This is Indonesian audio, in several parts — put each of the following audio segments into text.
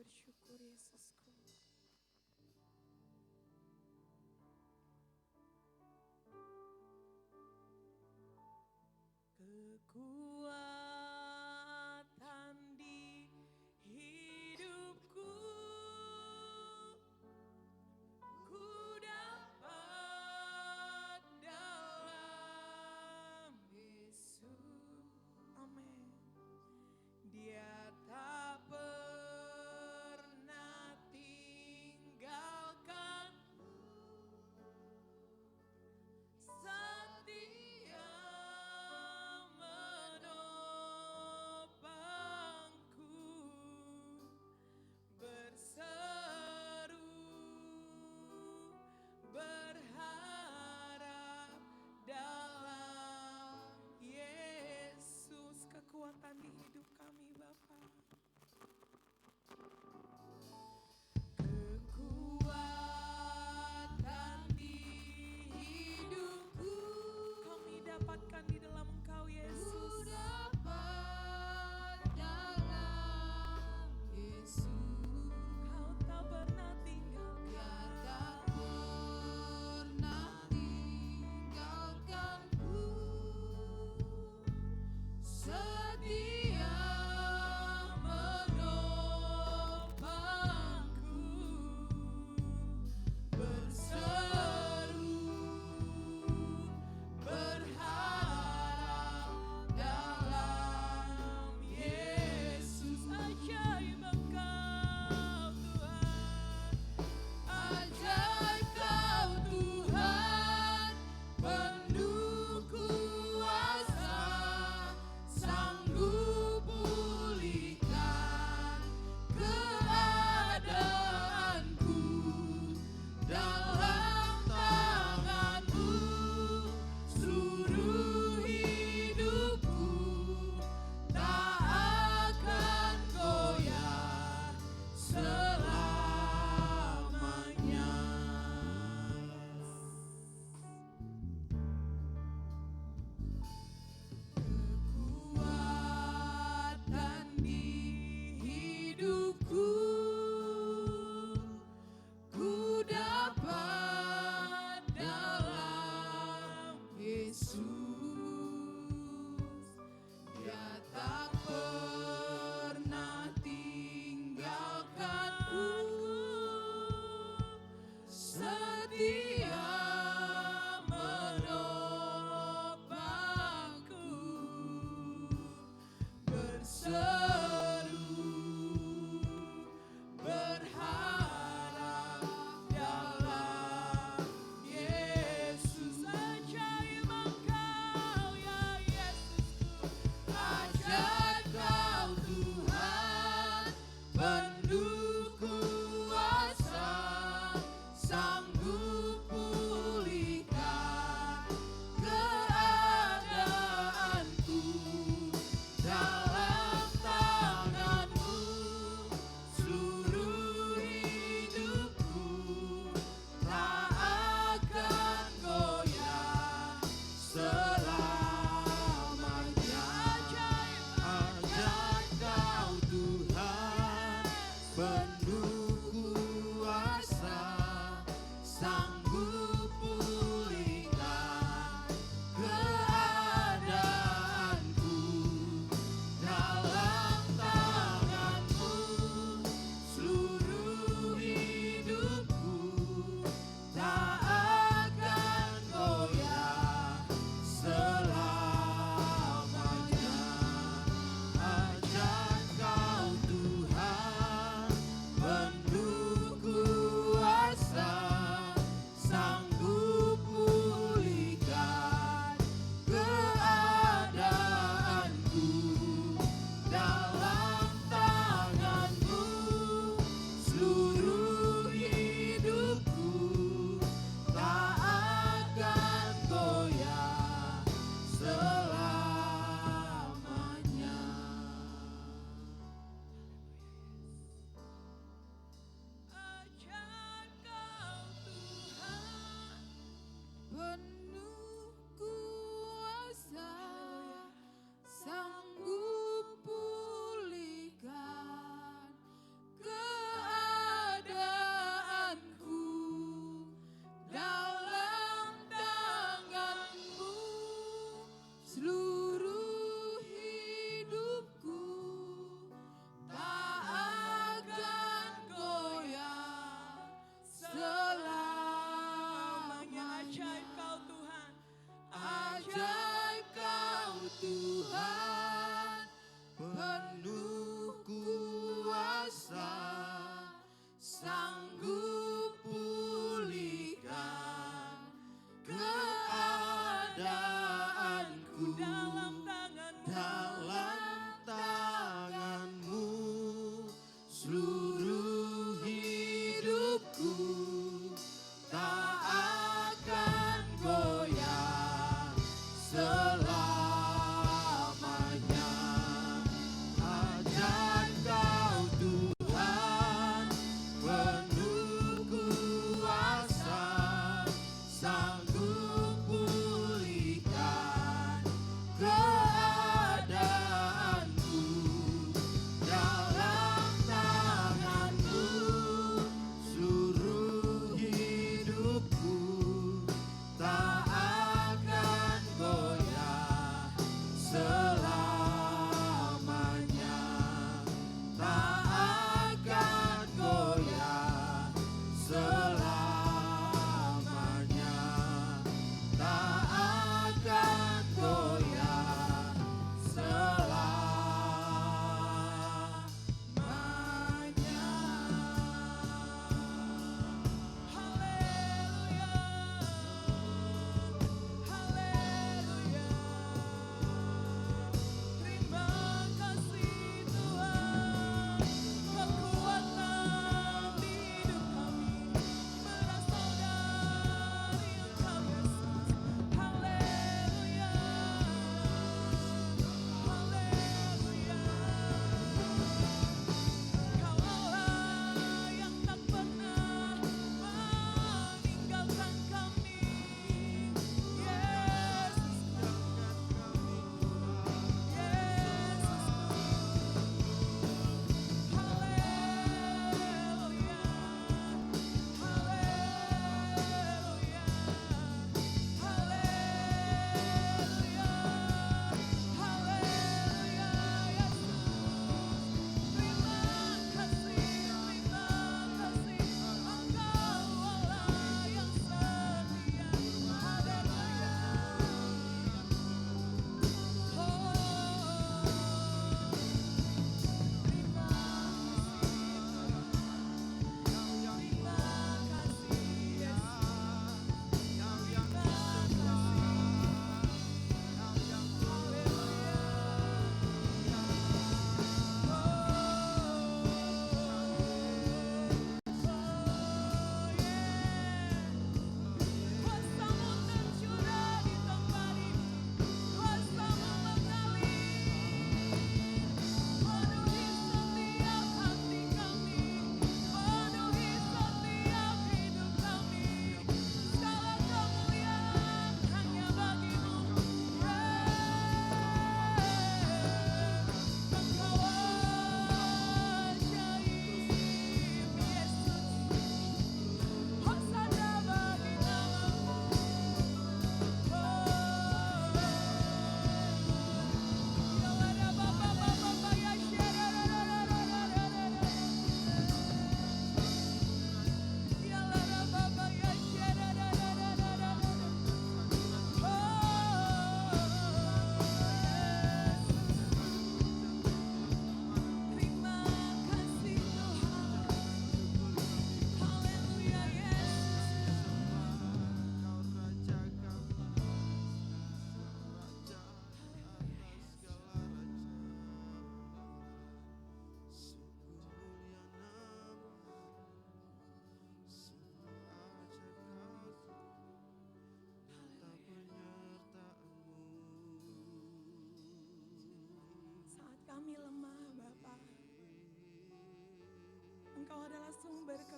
bersyukur Yesusku. Kekuatan di hidupku, ku dapat dalam Yesus. Amin. Dia tak pernah tinggalkan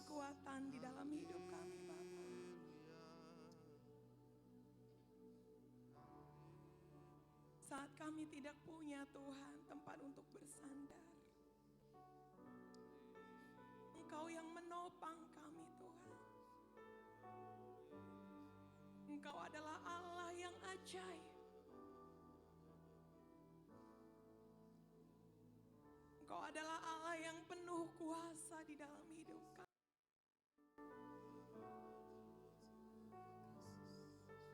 kekuatan di dalam hidup kami Bapa. Saat kami tidak punya Tuhan tempat untuk bersandar, Engkau yang menopang kami Tuhan. Engkau adalah Allah yang ajaib. Engkau adalah Allah yang penuh kuasa di dalam hidup kami.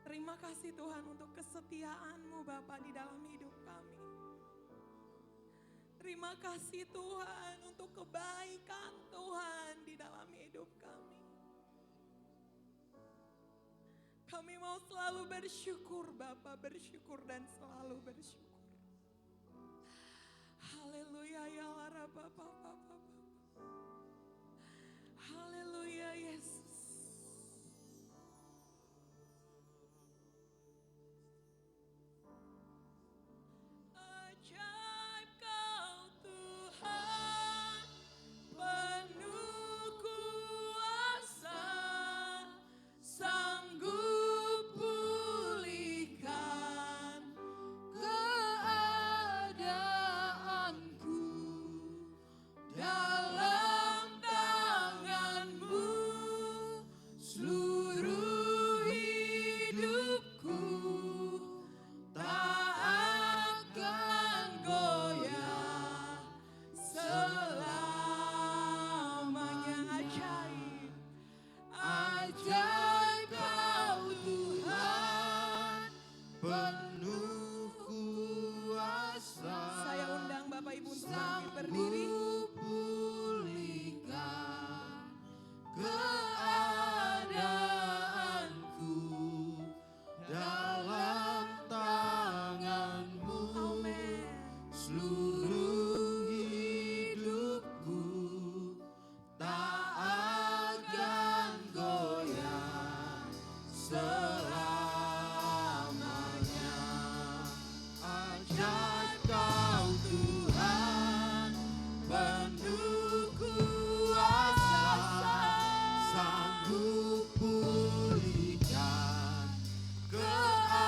Terima kasih Tuhan untuk kesetiaan-Mu Bapa di dalam hidup kami. Terima kasih Tuhan untuk kebaikan Tuhan di dalam hidup kami. Kami mau selalu bersyukur Bapa, bersyukur dan selalu bersyukur. Haleluya ya Allah Bapa. Haleluya Yesus. Ajaib Kau Tuhan, penuh kuasa, sanggup pulihkan keadaanku. Dalam tangan-Mu seluruh hidupku tak akan goyah selamanya. Ajaib, ajaib Kau Tuhan, penuh kuasa. Saya undang Bapak Ibu untuk bangkit berdiri. Pulihkan keadaanku dalam tangan-Mu. Amin. Seluruh hidupku tak akan goyah selamanya. Ajaib Kau Tuhan, penuh kuasa, sanggup pulihkan keadaanku.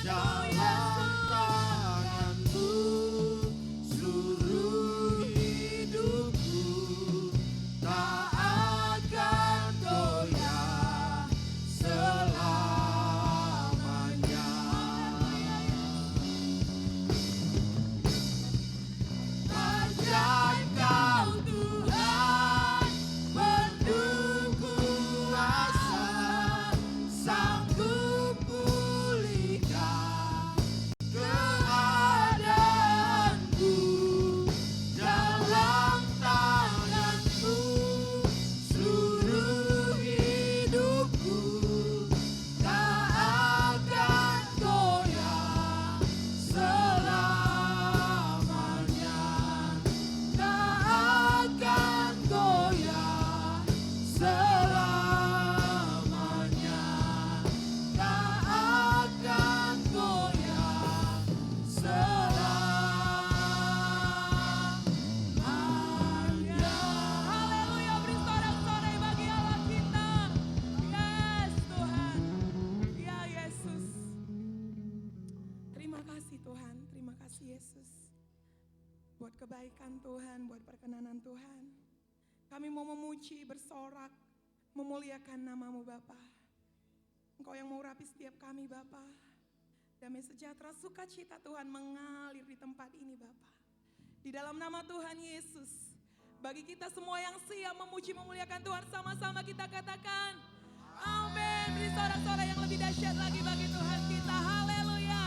Dalam tangan-Mu seluruh hidupku tak akan goyah selamanya. Ajaib Kau Tuhan, penuh kuasa, sanggup pulihkan keadaanku. Dalam tangan-Mu seluruh hidupku tak akan goyah selamanya. Tak akan goyah selamanya. Tak akan goyah selamanya. Haleluya, beri sorak-sorai bagi Allah kita. Yes Tuhan. Ya Yesus. Terima kasih Tuhan, terima kasih Yesus. Buat kebaikan Tuhan, buat perkenanan Tuhan. Kami mau memuji, bersorak, memuliakan nama-Mu Bapa. Engkau yang mau urapi setiap kami Bapa. Damai sejahtera, sukacita Tuhan mengalir di tempat ini Bapa. Di dalam nama Tuhan Yesus. Bagi kita semua yang siap memuji memuliakan Tuhan, sama-sama kita katakan amin. Beri sorak-sorai yang lebih dahsyat lagi bagi Tuhan kita. Haleluya.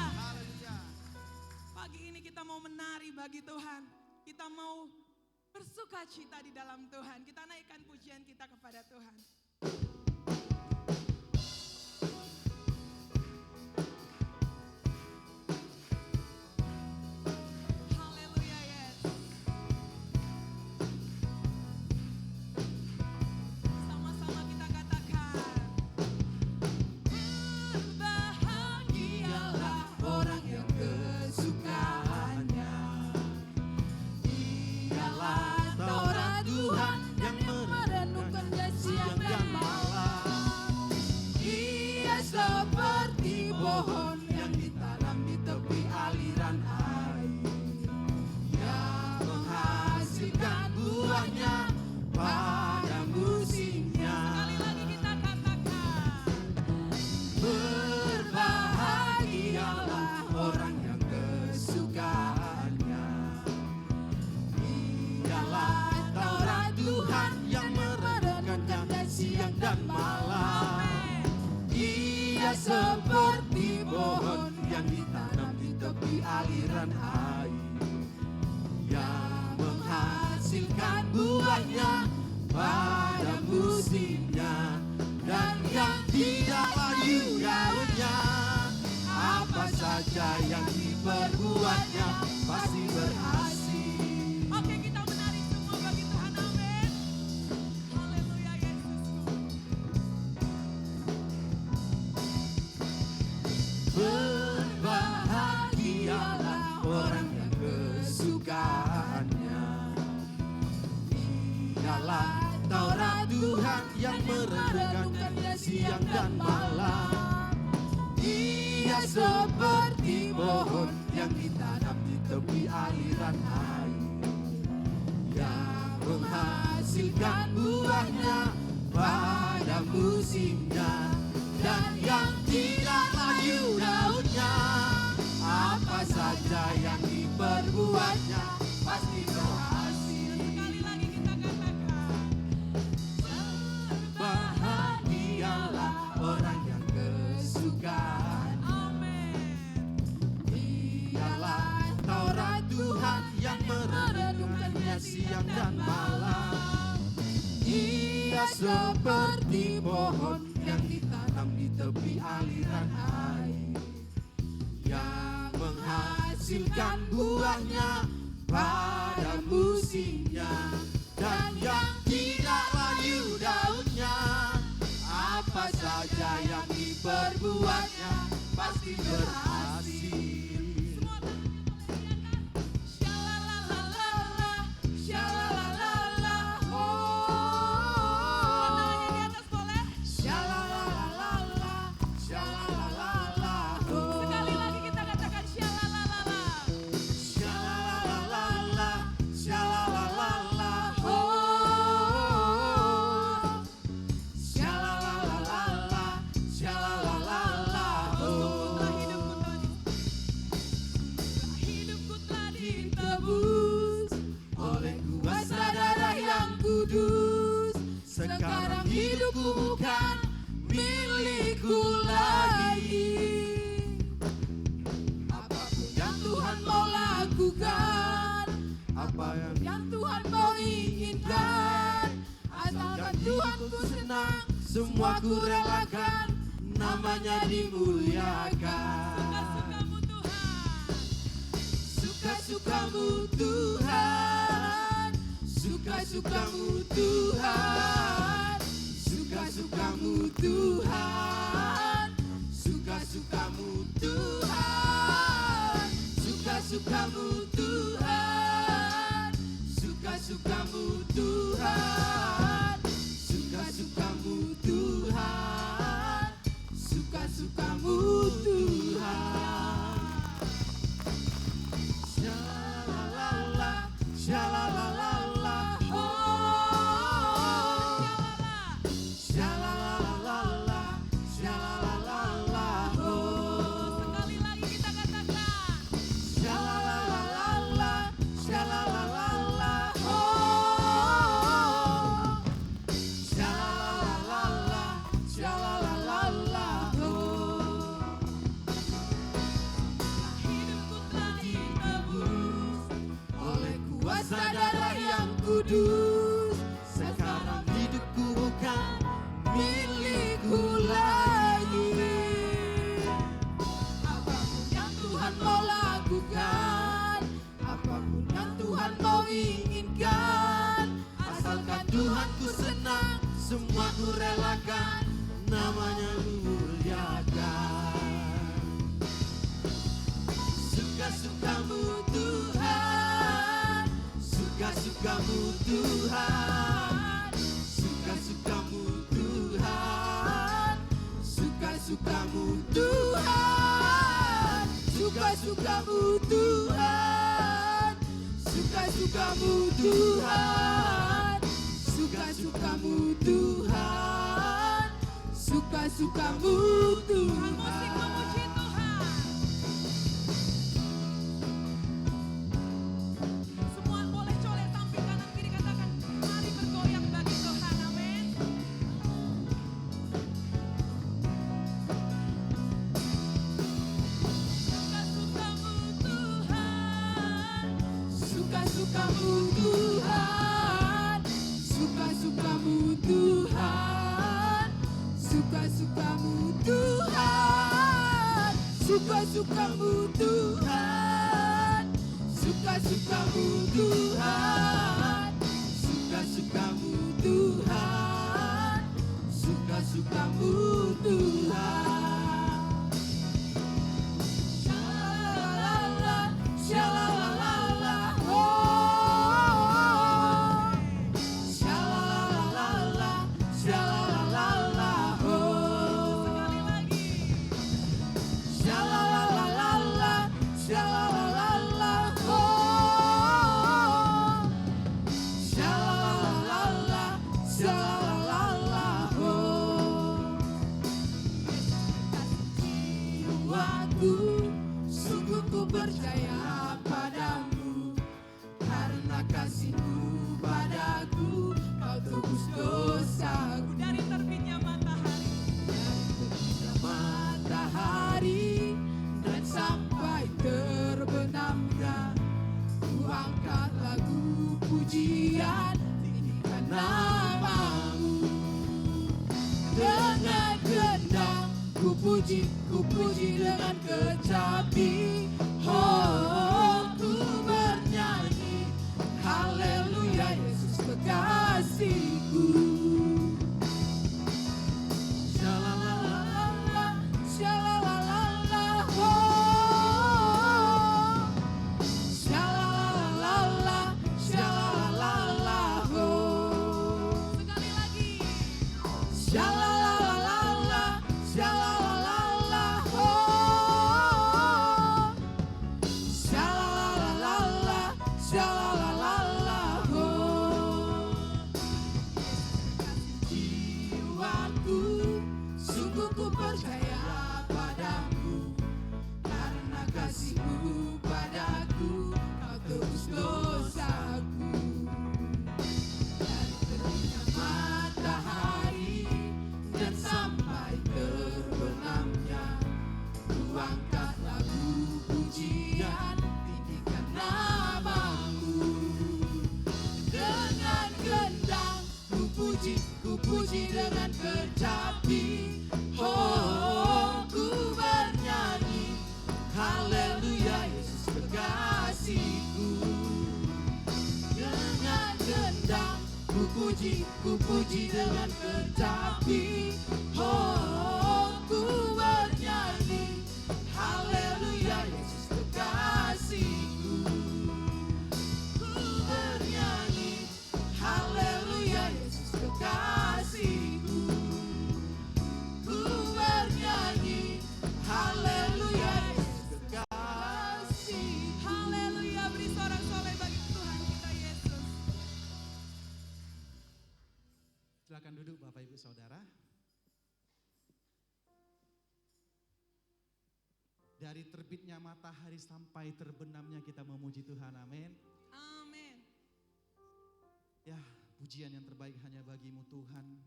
Pagi ini kita mau menari bagi Tuhan. Kita mau bersukacita di dalam Tuhan. Kita naikkan pujian kita kepada Tuhan. Haleluya, yes. Sama-sama kita katakan, berbahagialah Orang yang kesukaannya ialah Dia seperti pohon yang ditanam di tepi aliran air, yang menghasilkan buahnya pada musimnya, dan yang tidak layu daunnya. Apa saja yang diperbuatnya pasti berhasil. Oke, kita menari semua bagi Tuhan, amin. Haleluya Yesusku. Berbahagialah orang yang kesukaannya ialah Taurat Tuhan yang merenungkannya siang dan malam. Dia seperti pohon yang ditanam di tepi aliran air, yang menghasilkan buahnya pada musimnya, dan yang tidak layu daunnya. Apa saja yang diperbuatnya pasti berhasil. Sekali lagi kita katakan, Bahagialah orang yang kesukaan. amin. Dialah Taurat Tuhan yang merenungkannya siang dan malam. Dia seperti pohon yang ditanam di tepi aliran air, yang menghasilkan buahnya pada musimnya, dan yang tidak layu daunnya. Apa saja yang diperbuatnya pasti berhasil. Shalalalala, shalalalala, Oh, di atas boleh? shalalalala, shalalalala, oh. Sekali lagi kita katakan shalalalala. Shalalalala, shalalalala, oh. Shalalalala, shalalalala, oh. Hidupku telah Ditebus oleh kuasa darah yang kudus. Sekarang hidupku bukan milikku lagi. Apapun yang Tuhan mau lakukan, apa yang Tuhan mau inginkan, asalkan Tuhan ku senang, semua ku relakan, namanya dimuliakan. Suka-sukamu Tuhan, Suka-sukamu Tuhan, suka-sukamu Tuhan, suka-sukamu Tuhan, suka-sukamu Tuhan, suka-sukamu Tuhan, suka-sukamu Tuhan, suka-sukamu Tuhan. Shalalala, shalalala, oh. Shalalala, shalalala, oh. sekali lagi kita katakan. Shalalala, shalalala, oh. Shalalala, shalalala, oh. Hidupku telah Ditebus oleh kuasa darah yang kudus. Sekarang hidupku bukan milikku lagi. Apapun yang Tuhan mau lakukan, apapun yang Tuhan mau inginkan, asalkan Tuhan ku senang, semua ku relakan, namanya muliakan. Suka-sukamu Tuhan, suka-sukamu Tuhan, suka-sukamu Tuhan, suka-sukamu Tuhan, suka-sukamu Tuhan, suka-sukamu Tuhan, suka-sukamu Tuhan, suka-sukamu Tuhan musik Tuhan. memuji Tuhan. Semua boleh colek samping kanan kiri katakan mari bergoyang bagi Tuhan, amin. suka-sukamu Tuhan, suka-sukamu Tuhan, suka-sukamu Tuhan, suka-sukamu Tuhan, suka-sukamu Tuhan. Shalalala, shalalala, oh. Shalalala, shalalala, oh. Sekali lagi. Shalalala, shalalala, oh. Shalalala, shalalala, oh. Jiwaku, sungguh ku percaya padamu, karena kasih-Mu padaku, Kau tebus dosaku. Dari terbitnya matahari. Matahari dan sampai terbenamnya, ku angkat lagu pujian, tinggikan nama-Mu. Dengan gendang ku puji dengan kecapi, oh ku bernyanyi, haleluya Yesus kekasihku. Shalalala, shalalala, oh. Shalalala, shalalala, oh. Sekali lagi. Shalalala, shalalala, oh. Shalalala, shalalala, oh. Jiwaku, sungguh ku percaya padamu, karena kasih-Mu padaku, Kau tebus dosaku. Dari terbitnya matahari dan sampai terbenamnya, ku angkat lagu pujian, tinggikan nama-Mu. Dengan gendang ku puji dengan kecapi, oh ku bernyanyi, haleluya Yesus kekasihku. Dengan gendang ku puji dengan kecapi, oh ku bernyanyi, haleluya Yesus kekasihku. Ku bernyanyi, haleluya Yesus kekasihku. Ku bernyanyi, haleluya Yesus kekasihku. Haleluya, beri sorak-sorai bagi Tuhan kita Yesus. Silakan duduk Bapak Ibu Saudara. Dari terbitnya matahari sampai terbenamnya kita memuji Tuhan, amin. Amin. Ya, pujian yang terbaik hanya bagi-Mu Tuhan.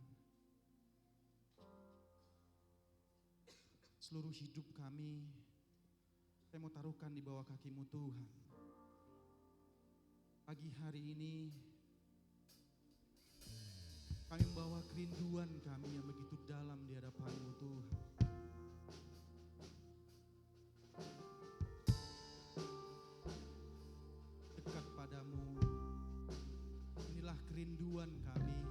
Seluruh hidup kami, saya mau taruhkan di bawah kaki-Mu Tuhan. Pagi hari ini, kami membawa kerinduan kami yang begitu dalam di hadapan-Mu Tuhan. Dekat padamu, inilah kerinduan kami,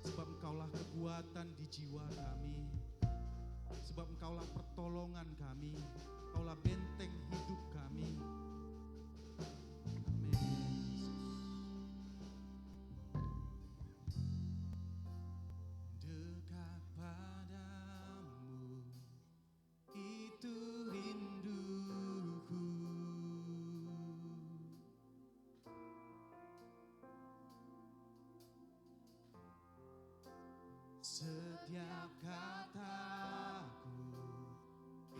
sebab Engkaulah kekuatan di jiwa kami, sebab Engkaulah pertolongan kami, Engkaulah benteng hidup kami. Amin. Dekat padamu, itu rinduku. Setiap kataku,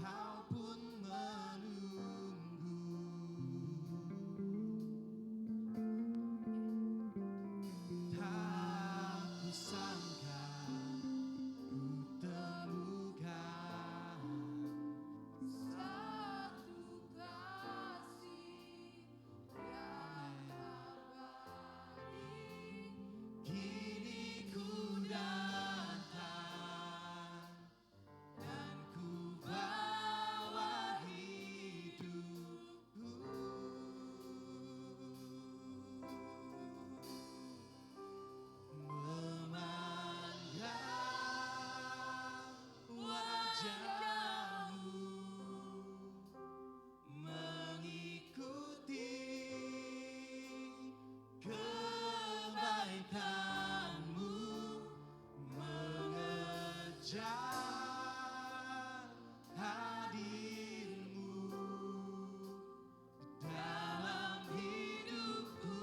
Kau pun melukai. Kejar hadirmu dalam hidupku.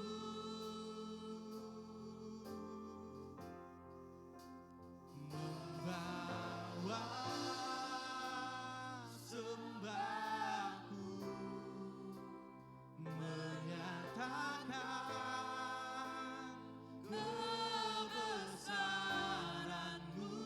Membawa sembahku, menyatakan kebesaran-Mu,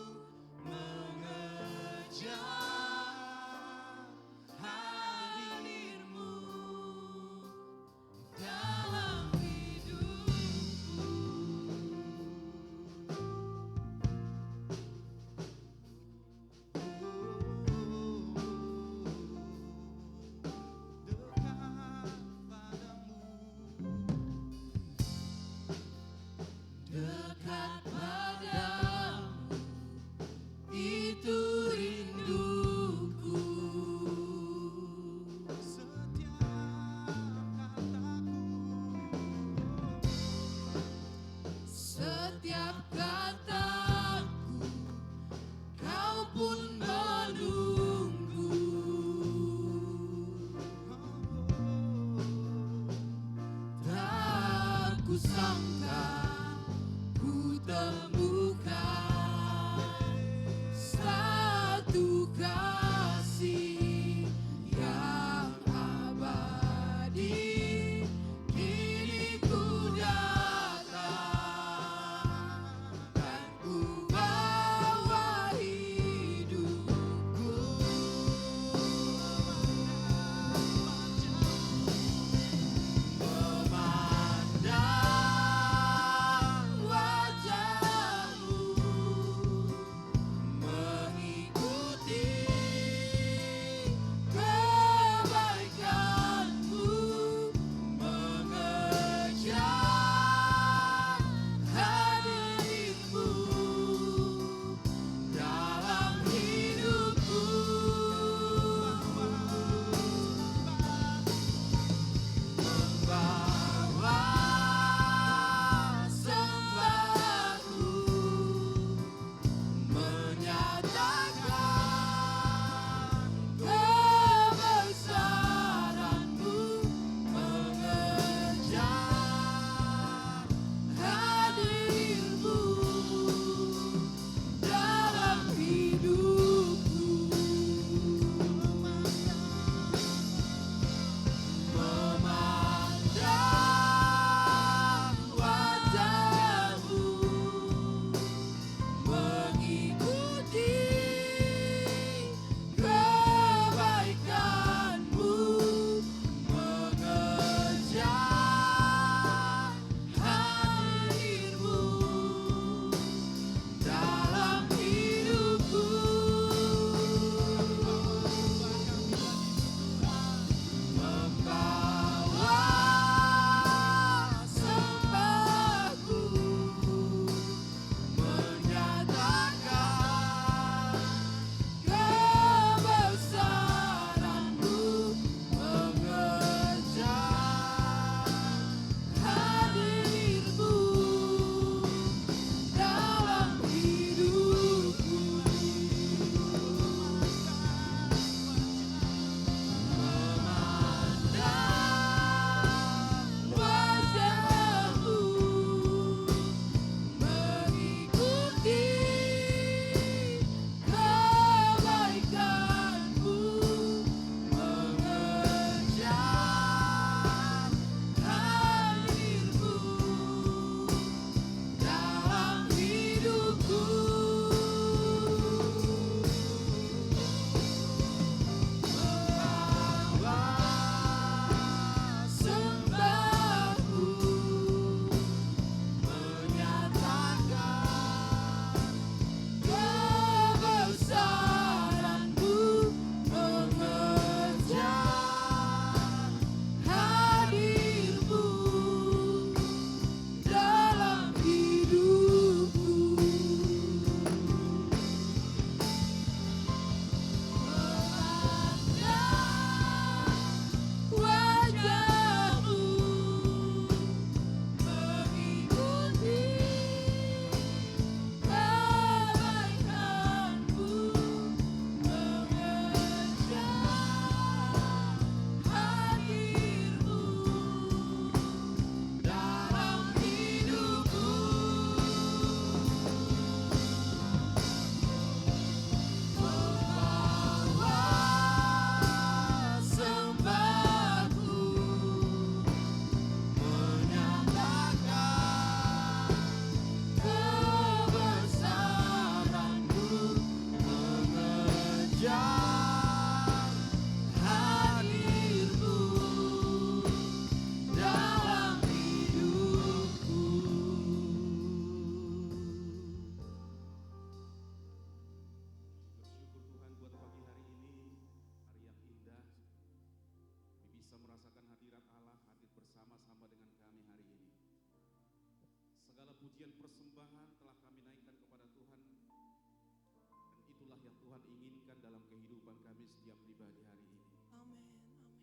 pujian persembahan telah kami naikkan kepada Tuhan. Dan itulah yang Tuhan inginkan dalam kehidupan kami setiap pribadi hari ini. Amin. Amin.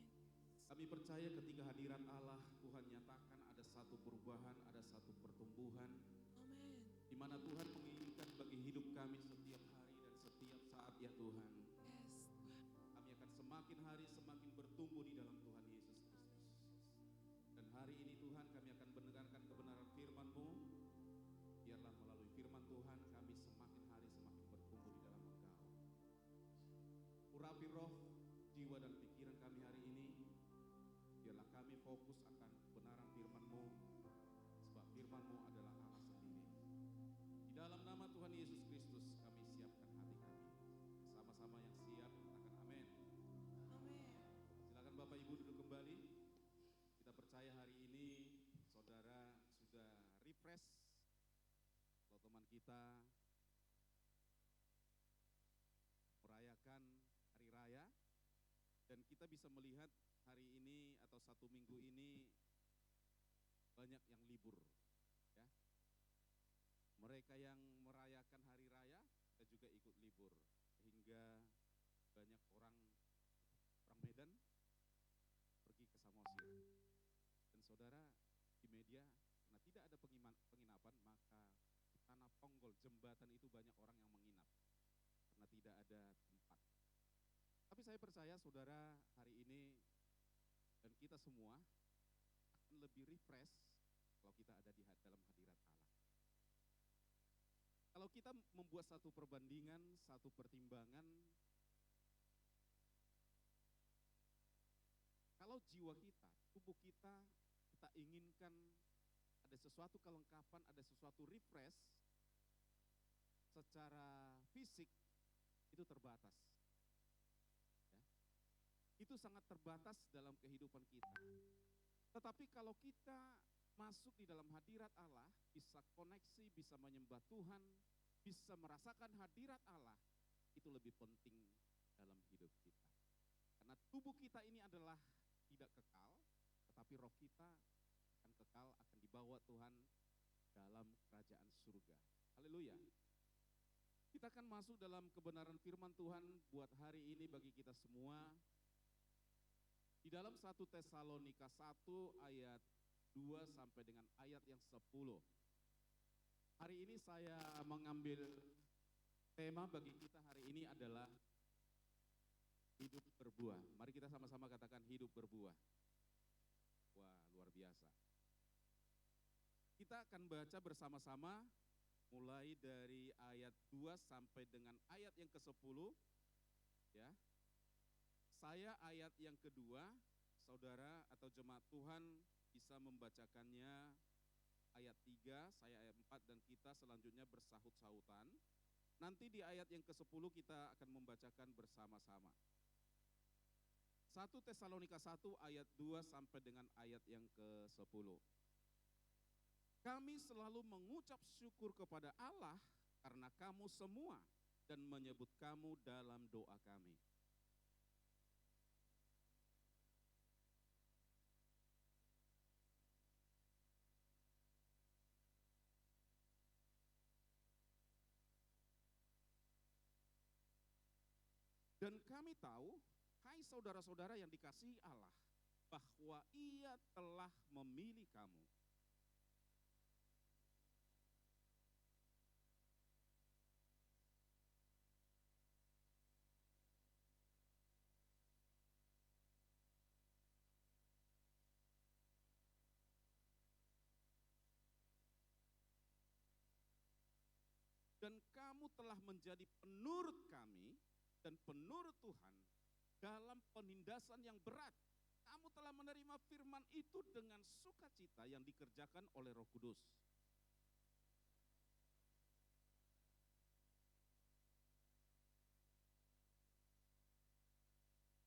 Kami percaya ketika hadirat Allah, Tuhan nyatakan ada satu perubahan, ada satu pertumbuhan, Amin. di mana Tuhan menginginkan bagi hidup kami setiap hari dan setiap saat ya Tuhan. Yes, Tuhan. Kami akan semakin hari semakin bertumbuh di dalam Tuhan Yesus Kristus. Dan hari ini Tuhan kami akan mendengarkan kebenaran firman-Mu. Biarlah melalui firman Tuhan kami semakin hari semakin bertumbuh di dalam Engkau. Urapi roh, jiwa dan pikiran kami hari ini. Biarlah kami fokus akan kebenaran firman-Mu, sebab firman-Mu adalah Allah sendiri. Di dalam nama Tuhan Yesus Kristus kami siapkan hati kami. Sama-sama yang siap katakan amin. Amin. Silakan Bapak Ibu duduk kembali. Kita percaya hari ini saudara sudah refresh. Kalau teman kita merayakan hari raya dan kita bisa melihat hari ini atau satu minggu ini banyak yang libur ya. Mereka yang merayakan hari raya kita juga ikut libur sehingga banyak orang Medan pergi ke Samosir. Dan saudara di media karena tidak ada penginapan maka di Tanah Ponggol jembatan itu banyak orang yang menginap karena tidak ada tempat. Tapi saya percaya saudara hari ini dan kita semua akan lebih refresh kalau kita ada di dalam hadirat Allah. Kalau kita membuat satu perbandingan, satu pertimbangan, kalau jiwa kita, tubuh kita, kita inginkan ada sesuatu kelengkapan, ada sesuatu refresh secara fisik itu terbatas. Ya. Itu sangat terbatas dalam kehidupan kita. Tetapi kalau kita masuk di dalam hadirat Allah, bisa koneksi, bisa menyembah Tuhan, bisa merasakan hadirat Allah, itu lebih penting dalam hidup kita. Karena tubuh kita ini adalah tidak kekal, tetapi roh kita akan kekal, akan dibawa Tuhan dalam kerajaan surga. Haleluya. Kita akan masuk dalam kebenaran firman Tuhan buat hari ini bagi kita semua. Di dalam 1 Tesalonika 1 ayat 2 sampai dengan ayat yang 10. Hari ini saya mengambil tema bagi kita hari ini adalah hidup berbuah. Mari kita sama-sama katakan hidup berbuah. Wah, luar biasa. Kita akan baca bersama-sama mulai dari ayat 2 sampai dengan ayat yang ke-10. Ya. Saya ayat yang kedua, saudara atau jemaat Tuhan bisa membacakannya ayat 3, saya ayat 4 dan kita selanjutnya bersahut-sahutan. Nanti di ayat yang ke-10 kita akan membacakan bersama-sama. 1 Tesalonika 1 ayat 2 sampai dengan ayat yang ke-10. Kami selalu mengucap syukur kepada Allah karena kamu semua dan menyebut kamu dalam doa kami. Dan kami tahu, hai saudara-saudara yang dikasihi Allah, bahwa Ia telah memilih kamu. Dan kamu telah menjadi penurut kami dan penurut Tuhan dalam penindasan yang berat. Kamu telah menerima firman itu dengan sukacita yang dikerjakan oleh Roh Kudus.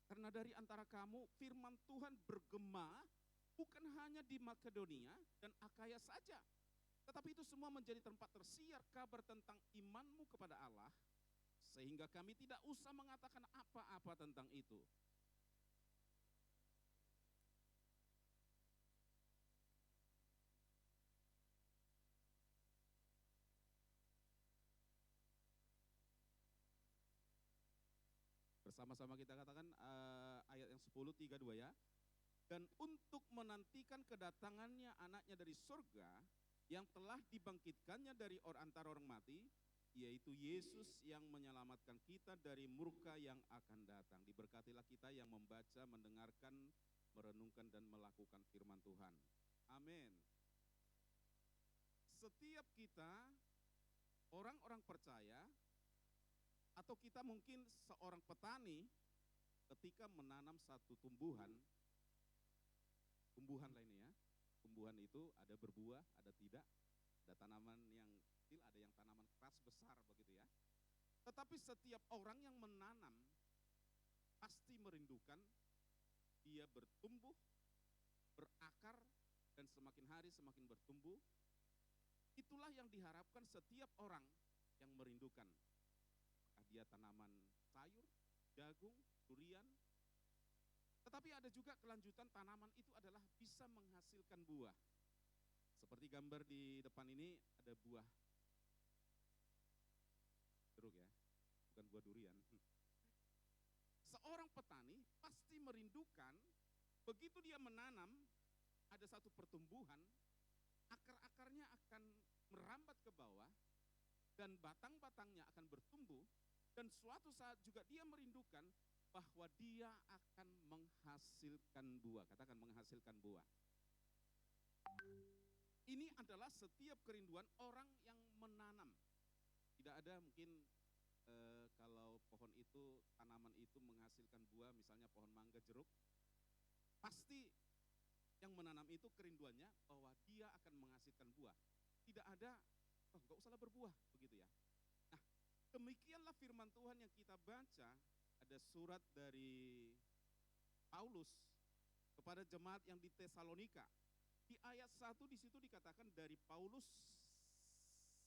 Karena dari antara kamu firman Tuhan bergema bukan hanya di Makedonia dan Akaya saja, tetapi itu semua menjadi tempat tersiar kabar tentang imanmu kepada Allah, sehingga kami tidak usah mengatakan apa-apa tentang itu. Bersama-sama kita katakan ayat yang 10, 3, 2 ya. Dan untuk menantikan kedatangannya anaknya dari surga, yang telah dibangkitkannya dari antara orang mati, yaitu Yesus yang menyelamatkan kita dari murka yang akan datang. Diberkatilah kita yang membaca, mendengarkan, merenungkan dan melakukan firman Tuhan. Amin. Setiap kita, orang-orang percaya, atau kita mungkin seorang petani, ketika menanam satu tumbuhan lainnya ya. Tumbuhan itu ada berbuah, ada tidak, ada tanaman yang kecil, ada yang tanaman keras besar begitu ya. Tetapi setiap orang yang menanam pasti merindukan dia bertumbuh, berakar, dan semakin hari semakin bertumbuh. Itulah yang diharapkan setiap orang yang merindukan. Apakah dia tanaman sayur, jagung, durian. Tetapi ada juga kelanjutan tanaman itu adalah bisa menghasilkan buah. Seperti gambar di depan ini ada buah jeruk ya, bukan buah durian. Seorang petani pasti merindukan begitu dia menanam ada satu pertumbuhan, akar-akarnya akan merambat ke bawah dan batang-batangnya akan bertumbuh, dan suatu saat juga dia merindukan bahwa dia akan menghasilkan buah. Katakan menghasilkan buah. Ini adalah setiap kerinduan orang yang menanam. Tidak ada mungkin kalau pohon itu, tanaman itu menghasilkan buah, misalnya pohon mangga, jeruk, pasti yang menanam itu kerinduannya bahwa dia akan menghasilkan buah. Tidak ada, oh nggak usahlah berbuah, begitu ya. Nah, demikianlah firman Tuhan yang kita baca. Ada surat dari Paulus kepada jemaat yang di Tesalonika. Di ayat 1 di situ dikatakan dari Paulus,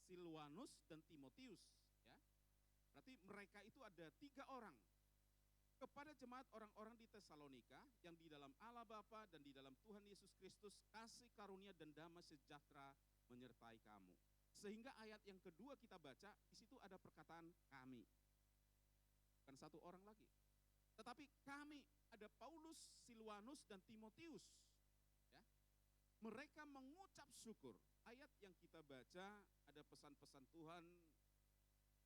Silwanus dan Timotius ya. Berarti mereka itu ada 3 orang. Kepada jemaat orang-orang di Tesalonika yang di dalam Allah Bapa dan di dalam Tuhan Yesus Kristus, kasih karunia dan damai sejahtera menyertai kamu. Sehingga ayat yang kedua kita baca, di situ ada perkataan kami. Bukan satu orang lagi. Tetapi kami, ada Paulus, Silwanus dan Timotius. Ya. Mereka mengucap syukur. Ayat yang kita baca ada pesan-pesan Tuhan.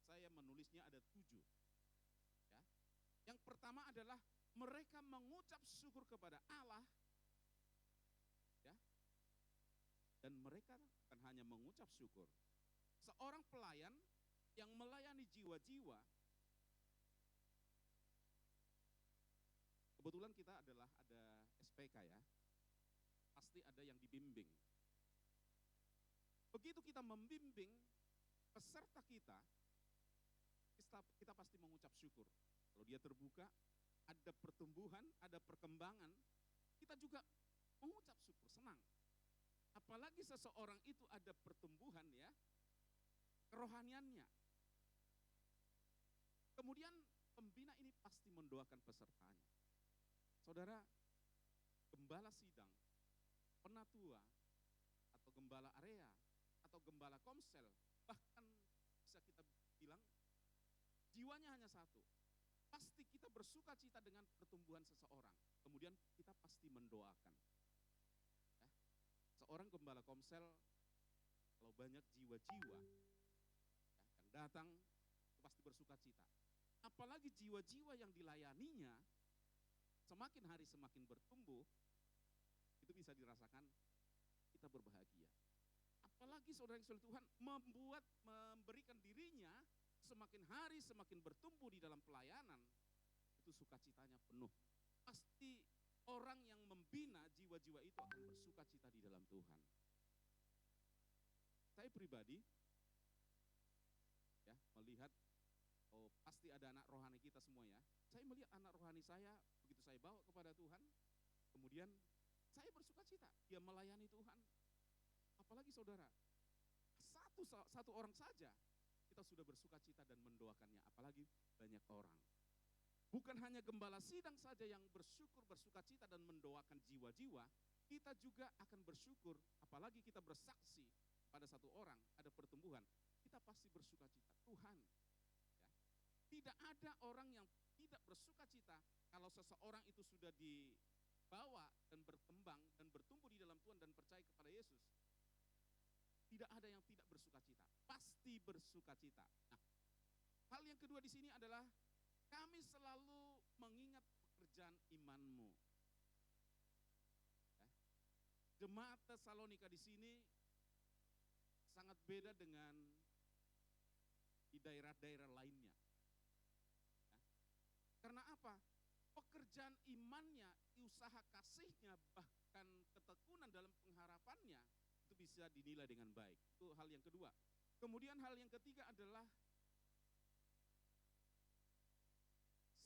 Saya menulisnya ada 7. Ya. Yang pertama adalah mereka mengucap syukur kepada Allah. Ya. Dan mereka bukan hanya mengucap syukur. Seorang pelayan yang melayani jiwa-jiwa. Kebetulan kita adalah ada SPK ya. Pasti ada yang dibimbing. Begitu kita membimbing peserta kita pasti mengucap syukur. Kalau dia terbuka, ada pertumbuhan, ada perkembangan, kita juga mengucap syukur, senang. Apalagi seseorang itu ada pertumbuhan ya, kerohaniannya. Kemudian pembina ini pasti mendoakan pesertanya. Saudara, gembala sidang, penatua, atau gembala area, atau gembala komsel, bahkan bisa kita bilang jiwanya hanya satu. Pasti kita bersuka cita dengan pertumbuhan seseorang. Kemudian kita pasti mendoakan. Ya. Seorang gembala komsel, kalau banyak jiwa-jiwa ya, yang datang, pasti bersuka cita. Apalagi jiwa-jiwa yang dilayaninya, semakin hari semakin bertumbuh, itu bisa dirasakan kita berbahagia. Apalagi saudara-saudara Tuhan memberikan dirinya semakin hari semakin bertumbuh di dalam pelayanan, itu sukacitanya penuh. Pasti orang yang membina jiwa-jiwa itu akan bersukacita di dalam Tuhan. Saya pribadi ya melihat, oh pasti ada anak rohani kita semua ya. Saya melihat anak rohani saya, begitu saya bawa kepada Tuhan, kemudian saya bersukacita, dia melayani Tuhan. Apalagi saudara, satu orang saja, kita sudah bersukacita dan mendoakannya, apalagi banyak orang. Bukan hanya gembala sidang saja yang bersyukur, bersukacita dan mendoakan jiwa-jiwa, kita juga akan bersyukur, apalagi kita bersaksi pada satu orang, ada pertumbuhan, kita pasti bersukacita. Tuhan, ya, tidak ada orang yang tidak bersuka cita kalau seseorang itu sudah dibawa dan berkembang dan bertumbuh di dalam Tuhan dan percaya kepada Yesus. Tidak ada yang tidak bersuka cita, pasti bersuka cita. Nah, hal yang kedua di sini adalah kami selalu mengingat pekerjaan imanmu. Ya. Jemaat Tesalonika di sini sangat beda dengan di daerah-daerah lainnya. Ya. Karena apa? Pekerjaan imannya, usaha kasihnya, bahkan ketekunan dalam pengharapannya itu bisa dinilai dengan baik. Itu hal yang kedua. Kemudian hal yang ketiga adalah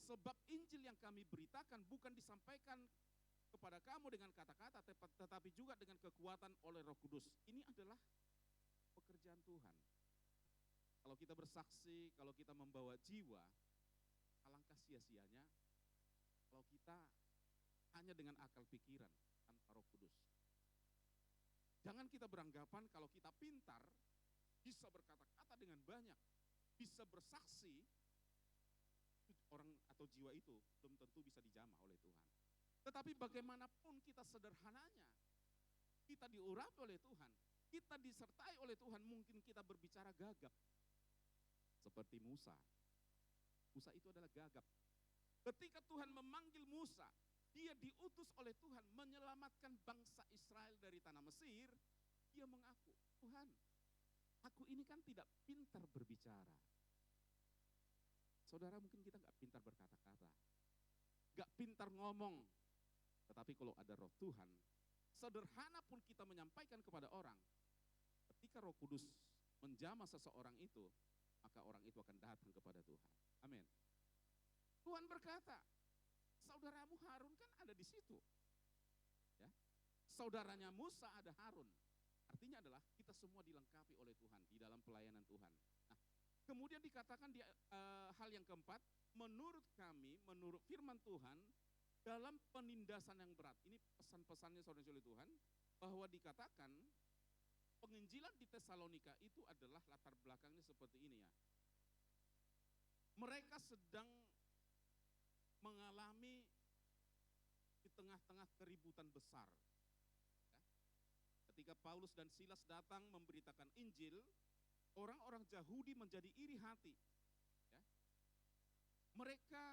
sebab Injil yang kami beritakan bukan disampaikan kepada kamu dengan kata-kata, tetapi juga dengan kekuatan oleh Roh Kudus. Ini adalah pekerjaan Tuhan. Kalau kita bersaksi, kalau kita membawa jiwa, alangkah sia-sianya kalau kita hanya dengan akal pikiran tanpa Roh Kudus. Jangan kita beranggapan kalau kita pintar, bisa berkata-kata dengan banyak, bisa bersaksi, orang atau jiwa itu belum tentu bisa dijamah oleh Tuhan. Tetapi bagaimanapun kita sederhananya, kita diurapi oleh Tuhan, kita disertai oleh Tuhan, mungkin kita berbicara gagap. Seperti Musa. Musa itu adalah gagap. Ketika Tuhan memanggil Musa, dia diutus oleh Tuhan menyelamatkan bangsa Israel dari tanah Mesir. Dia mengaku, Tuhan, aku ini kan tidak pintar berbicara. Saudara, mungkin kita gak pintar berkata-kata, gak pintar ngomong. Tetapi kalau ada Roh Tuhan, sederhana pun kita menyampaikan kepada orang, ketika Roh Kudus menjamah seseorang itu, maka orang itu akan datang kepada Tuhan. Amin. Tuhan berkata, saudaramu Harun kan ada di situ. Ya. Saudaranya Musa ada Harun. Artinya adalah kita semua dilengkapi oleh Tuhan di dalam pelayanan Tuhan. Nah, kemudian dikatakan di hal yang keempat, menurut kami, menurut firman Tuhan, dalam penindasan yang berat. Ini pesan-pesannya saudara-saudari Tuhan, bahwa dikatakan penginjilan di Tesalonika itu adalah latar belakangnya seperti ini ya. Mereka sedang mengalami di tengah-tengah keributan besar. Ya. Ketika Paulus dan Silas datang memberitakan Injil, orang-orang Yahudi menjadi iri hati. Ya. Mereka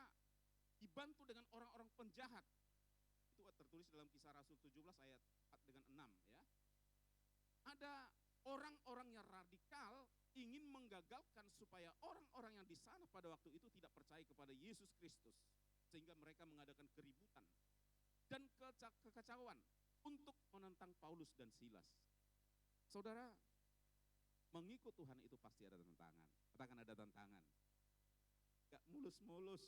dibantu dengan orang-orang penjahat. Itu tertulis dalam Kisah Rasul 17 ayat 4 dengan 6 ya. Ada orang-orang yang radikal ingin menggagalkan supaya orang-orang yang di sana pada waktu itu tidak percaya kepada Yesus Kristus. Sehingga mereka mengadakan keributan dan kekacauan untuk menentang Paulus dan Silas. Saudara, mengikut Tuhan itu pasti ada tantangan. Katakan ada tantangan. Gak mulus-mulus.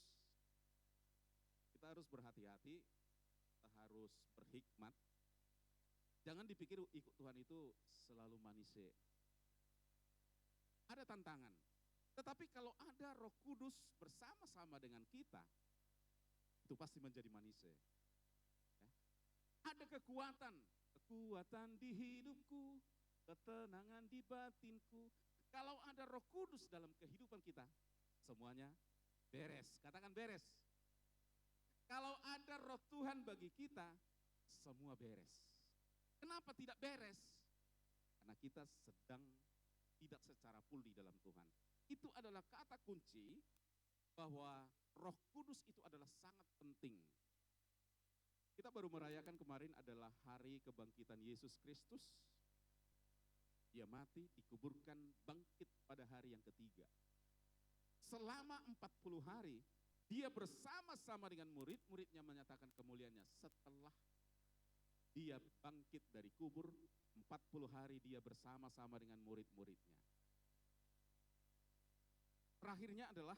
Kita harus berhati-hati, kita harus berhikmat. Jangan dipikir ikut Tuhan itu selalu manis. Ada tantangan. Tetapi kalau ada Roh Kudus bersama-sama dengan kita, itu pasti menjadi manis. Ya. Ada kekuatan di hidupku, ketenangan di batinku. Kalau ada Roh Kudus dalam kehidupan kita, semuanya beres. Katakan beres. Kalau ada Roh Tuhan bagi kita, semua beres. Kenapa tidak beres? Karena kita sedang tidak secara full di dalam Tuhan. Itu adalah kata kunci bahwa Roh Kudus itu adalah sangat penting. Kita baru merayakan kemarin adalah hari kebangkitan Yesus Kristus. Dia mati, dikuburkan, bangkit pada hari yang ketiga. Selama 40 hari, dia bersama-sama dengan murid-muridnya menyatakan kemuliaannya. Setelah dia bangkit dari kubur, 40 hari dia bersama-sama dengan murid-muridnya. Terakhirnya adalah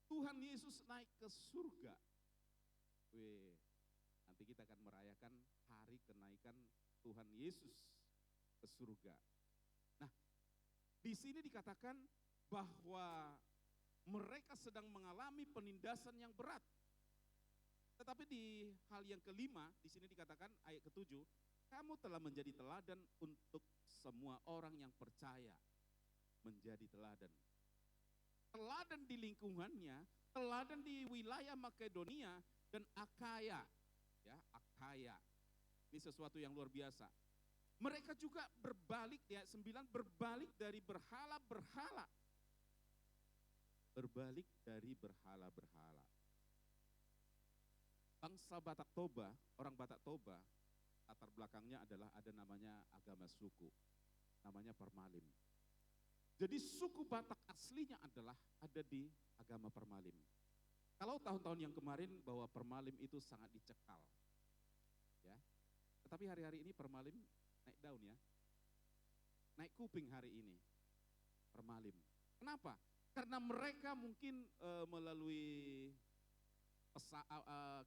Tuhan Yesus naik ke surga. Nanti kita akan merayakan hari kenaikan Tuhan Yesus ke surga. Nah, di sini dikatakan bahwa mereka sedang mengalami penindasan yang berat. Tetapi di hal yang kelima, di sini dikatakan ayat ke-7, kamu telah menjadi teladan untuk semua orang yang percaya. Menjadi teladan. teladan di lingkungannya, teladan di wilayah Makedonia dan Akaya. Ya, Akaya. Ini sesuatu yang luar biasa. Mereka juga berbalik, ya 9, berbalik dari berhala-berhala. Berbalik dari berhala-berhala. Bangsa Batak Toba, orang Batak Toba, latar belakangnya adalah ada namanya agama suku, namanya Permalim. Jadi suku Batak aslinya adalah ada di agama Permalim. Kalau tahun-tahun yang kemarin bahwa Permalim itu sangat dicekal, ya. Tetapi hari-hari ini Permalim naik daun ya, naik kuping hari ini Permalim. Kenapa? Karena mereka mungkin melalui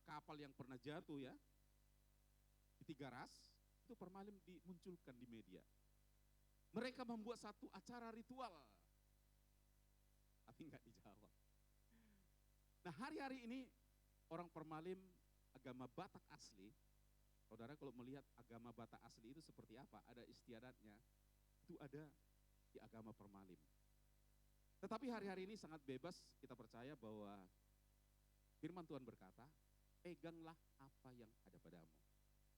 kapal yang pernah jatuh ya, di Tiga Ras, itu Permalim dimunculkan di media. Mereka membuat satu acara ritual, tapi nggak dijawab. Nah hari-hari ini orang Permalim agama Batak asli, saudara kalau melihat agama Batak asli itu seperti apa, ada istiadatnya, itu ada di agama Permalim. Tetapi hari-hari ini sangat bebas, kita percaya bahwa firman Tuhan berkata, peganglah apa yang ada padamu.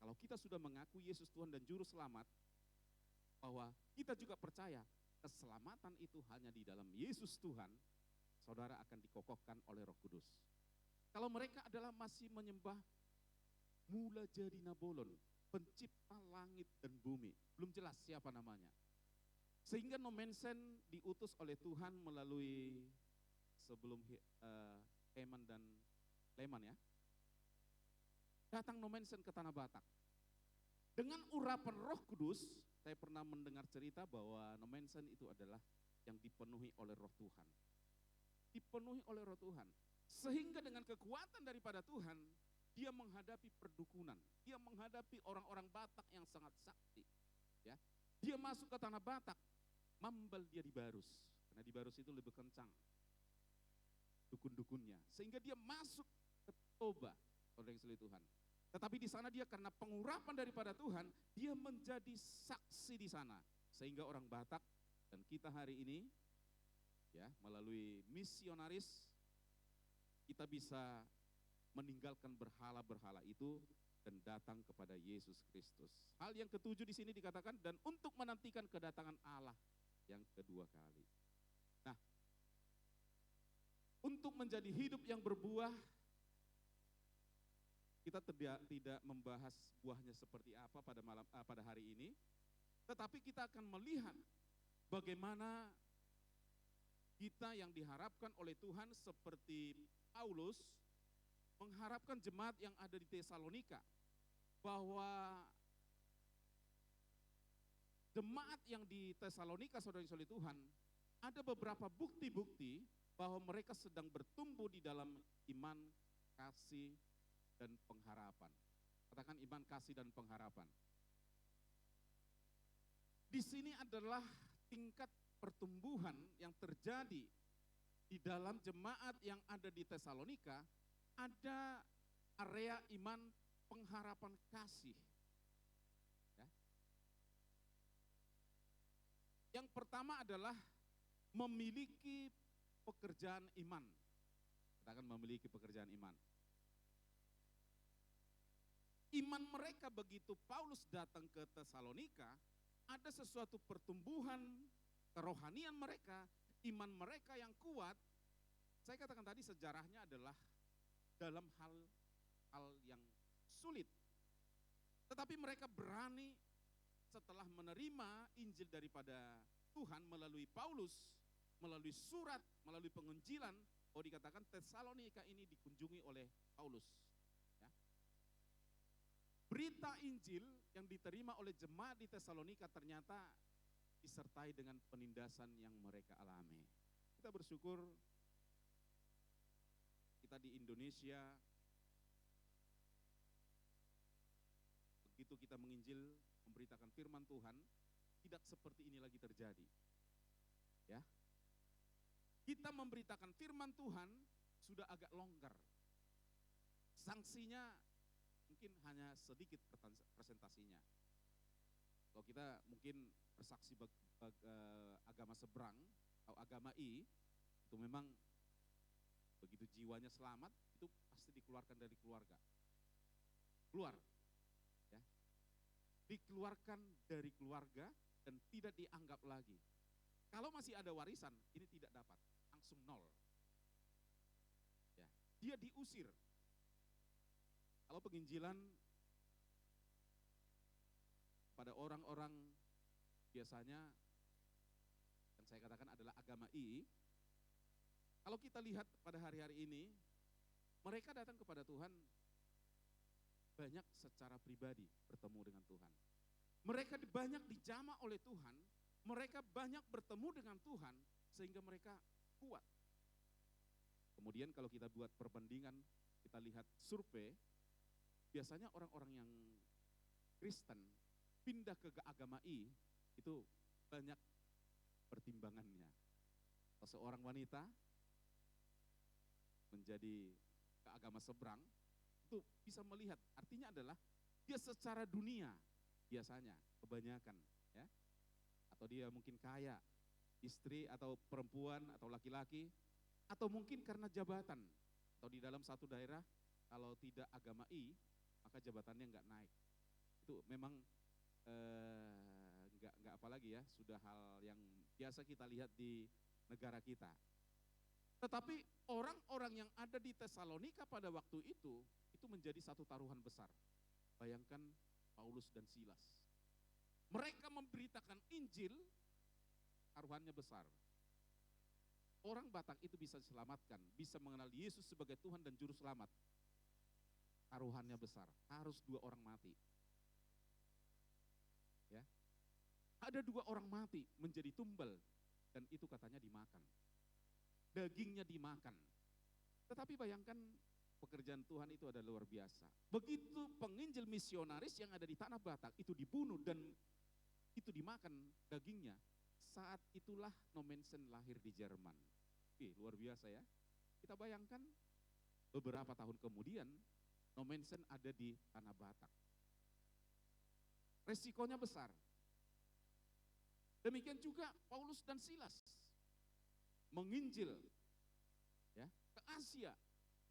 Kalau kita sudah mengaku Yesus Tuhan dan Juru Selamat, bahwa kita juga percaya keselamatan itu hanya di dalam Yesus Tuhan, saudara akan dikokohkan oleh Roh Kudus. Kalau mereka adalah masih menyembah Mula Jadi Nabolon, pencipta langit dan bumi, belum jelas siapa namanya. Sehingga Nomensen diutus oleh Tuhan melalui sebelum Heman dan Leman ya. Datang Nomensen ke Tanah Batak. Dengan urapan Roh Kudus, saya pernah mendengar cerita bahwa Nomensen itu adalah yang dipenuhi oleh Roh Tuhan. Dipenuhi oleh Roh Tuhan. Sehingga dengan kekuatan daripada Tuhan, dia menghadapi perdukunan. Dia menghadapi orang-orang Batak yang sangat sakti. Ya. Dia masuk ke Tanah Batak, mambal dia di Barus. Karena di Barus itu lebih kencang dukun-dukunnya. Sehingga dia masuk ke Toba, saudara yang sekalian Tuhan. Tetapi di sana dia karena pengurapan daripada Tuhan, dia menjadi saksi di sana. Sehingga orang Batak dan kita hari ini, ya melalui misionaris, kita bisa meninggalkan berhala-berhala itu dan datang kepada Yesus Kristus. Hal yang ketujuh di sini dikatakan, dan untuk menantikan kedatangan Allah yang kedua kali. Nah, untuk menjadi hidup yang berbuah, kita tidak membahas buahnya seperti apa pada hari ini, tetapi kita akan melihat bagaimana kita yang diharapkan oleh Tuhan seperti Paulus mengharapkan jemaat yang ada di Tesalonika, bahwa jemaat yang di Tesalonika, saudara-saudari Tuhan, ada beberapa bukti-bukti bahwa mereka sedang bertumbuh di dalam iman, kasih, dan pengharapan. Katakan iman, kasih, dan pengharapan. Di sini adalah tingkat pertumbuhan yang terjadi di dalam jemaat yang ada di Tesalonika. Ada area iman, pengharapan, kasih. Ya. Yang pertama adalah memiliki pekerjaan iman. Katakan memiliki pekerjaan iman. Iman mereka begitu Paulus datang ke Tesalonika, ada sesuatu pertumbuhan kerohanian mereka, iman mereka yang kuat. Saya katakan tadi sejarahnya adalah dalam hal yang sulit. Tetapi mereka berani setelah menerima Injil daripada Tuhan melalui Paulus, melalui surat, melalui penginjilan, dikatakan Tesalonika ini dikunjungi oleh Paulus. Ya. Berita Injil yang diterima oleh jemaat di Tesalonika ternyata disertai dengan penindasan yang mereka alami. Kita bersyukur kita di Indonesia, begitu kita menginjil, memberitakan firman Tuhan, tidak seperti ini lagi terjadi. Ya. Kita memberitakan firman Tuhan sudah agak longgar. Sanksinya mungkin hanya sedikit presentasinya. Kalau kita mungkin bersaksi agama seberang atau agama I, Itu memang begitu jiwanya selamat, itu pasti dikeluarkan dari keluarga. Keluar, ya. Dikeluarkan dari keluarga dan tidak dianggap lagi. Kalau masih ada warisan, ini tidak dapat, langsung nol. Ya, dia diusir. Kalau penginjilan pada orang-orang biasanya yang saya katakan adalah agama I, kalau kita lihat pada hari-hari ini, mereka datang kepada Tuhan banyak secara pribadi bertemu dengan Tuhan. Mereka banyak dijamah oleh Tuhan, mereka banyak bertemu dengan Tuhan sehingga mereka kuat. Kemudian kalau kita buat perbandingan, kita lihat survei, biasanya orang-orang yang Kristen pindah ke agama I itu banyak pertimbangannya. Seorang wanita menjadi ke agama seberang itu bisa melihat, artinya adalah dia secara dunia biasanya kebanyakan, ya, atau dia mungkin kaya, istri atau perempuan atau laki-laki, atau mungkin karena jabatan, atau di dalam satu daerah kalau tidak agama I maka jabatannya nggak naik. Itu memang nggak apalagi ya, sudah hal yang biasa kita lihat di negara kita. Tetapi orang-orang yang ada di Tesalonika pada waktu itu menjadi satu taruhan besar. Bayangkan Paulus dan Silas. Mereka memberitakan Injil, taruhannya besar. Orang Batak itu bisa diselamatkan, bisa mengenal Yesus sebagai Tuhan dan Juru Selamat. Taruhannya besar, harus 2 orang mati. Ya, ada 2 orang mati menjadi tumbal, dan itu katanya dimakan. Dagingnya dimakan. Tetapi bayangkan pekerjaan Tuhan itu adalah luar biasa. Begitu penginjil misionaris yang ada di tanah Batak itu dibunuh dan itu dimakan dagingnya, saat itulah Nommensen lahir di Jerman. Luar biasa ya. Kita bayangkan beberapa tahun kemudian Nommensen ada di tanah Batak. Resikonya besar. Demikian juga Paulus dan Silas menginjil, ya, ke Asia,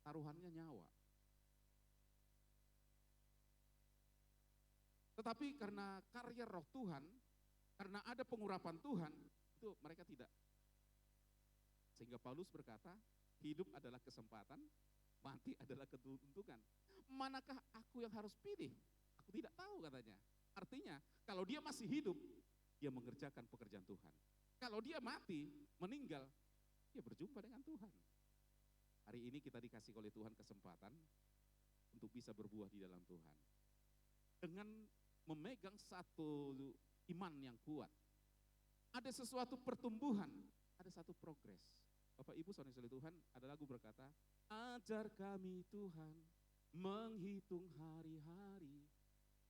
taruhannya nyawa. Tetapi karena karya Roh Tuhan, karena ada pengurapan Tuhan, itu mereka tidak. Sehingga Paulus berkata, hidup adalah kesempatan, mati adalah keuntungan. Manakah aku yang harus pilih? Aku tidak tahu, katanya. Artinya, kalau dia masih hidup, dia mengerjakan pekerjaan Tuhan. Kalau dia mati, meninggal, dia berjumpa dengan Tuhan. Hari ini kita dikasih oleh Tuhan kesempatan untuk bisa berbuah di dalam Tuhan. Dengan memegang satu iman yang kuat. Ada sesuatu pertumbuhan, ada satu progres. Bapak Ibu saudara Tuhan, ada lagu berkata, ajar kami Tuhan menghitung hari-hari,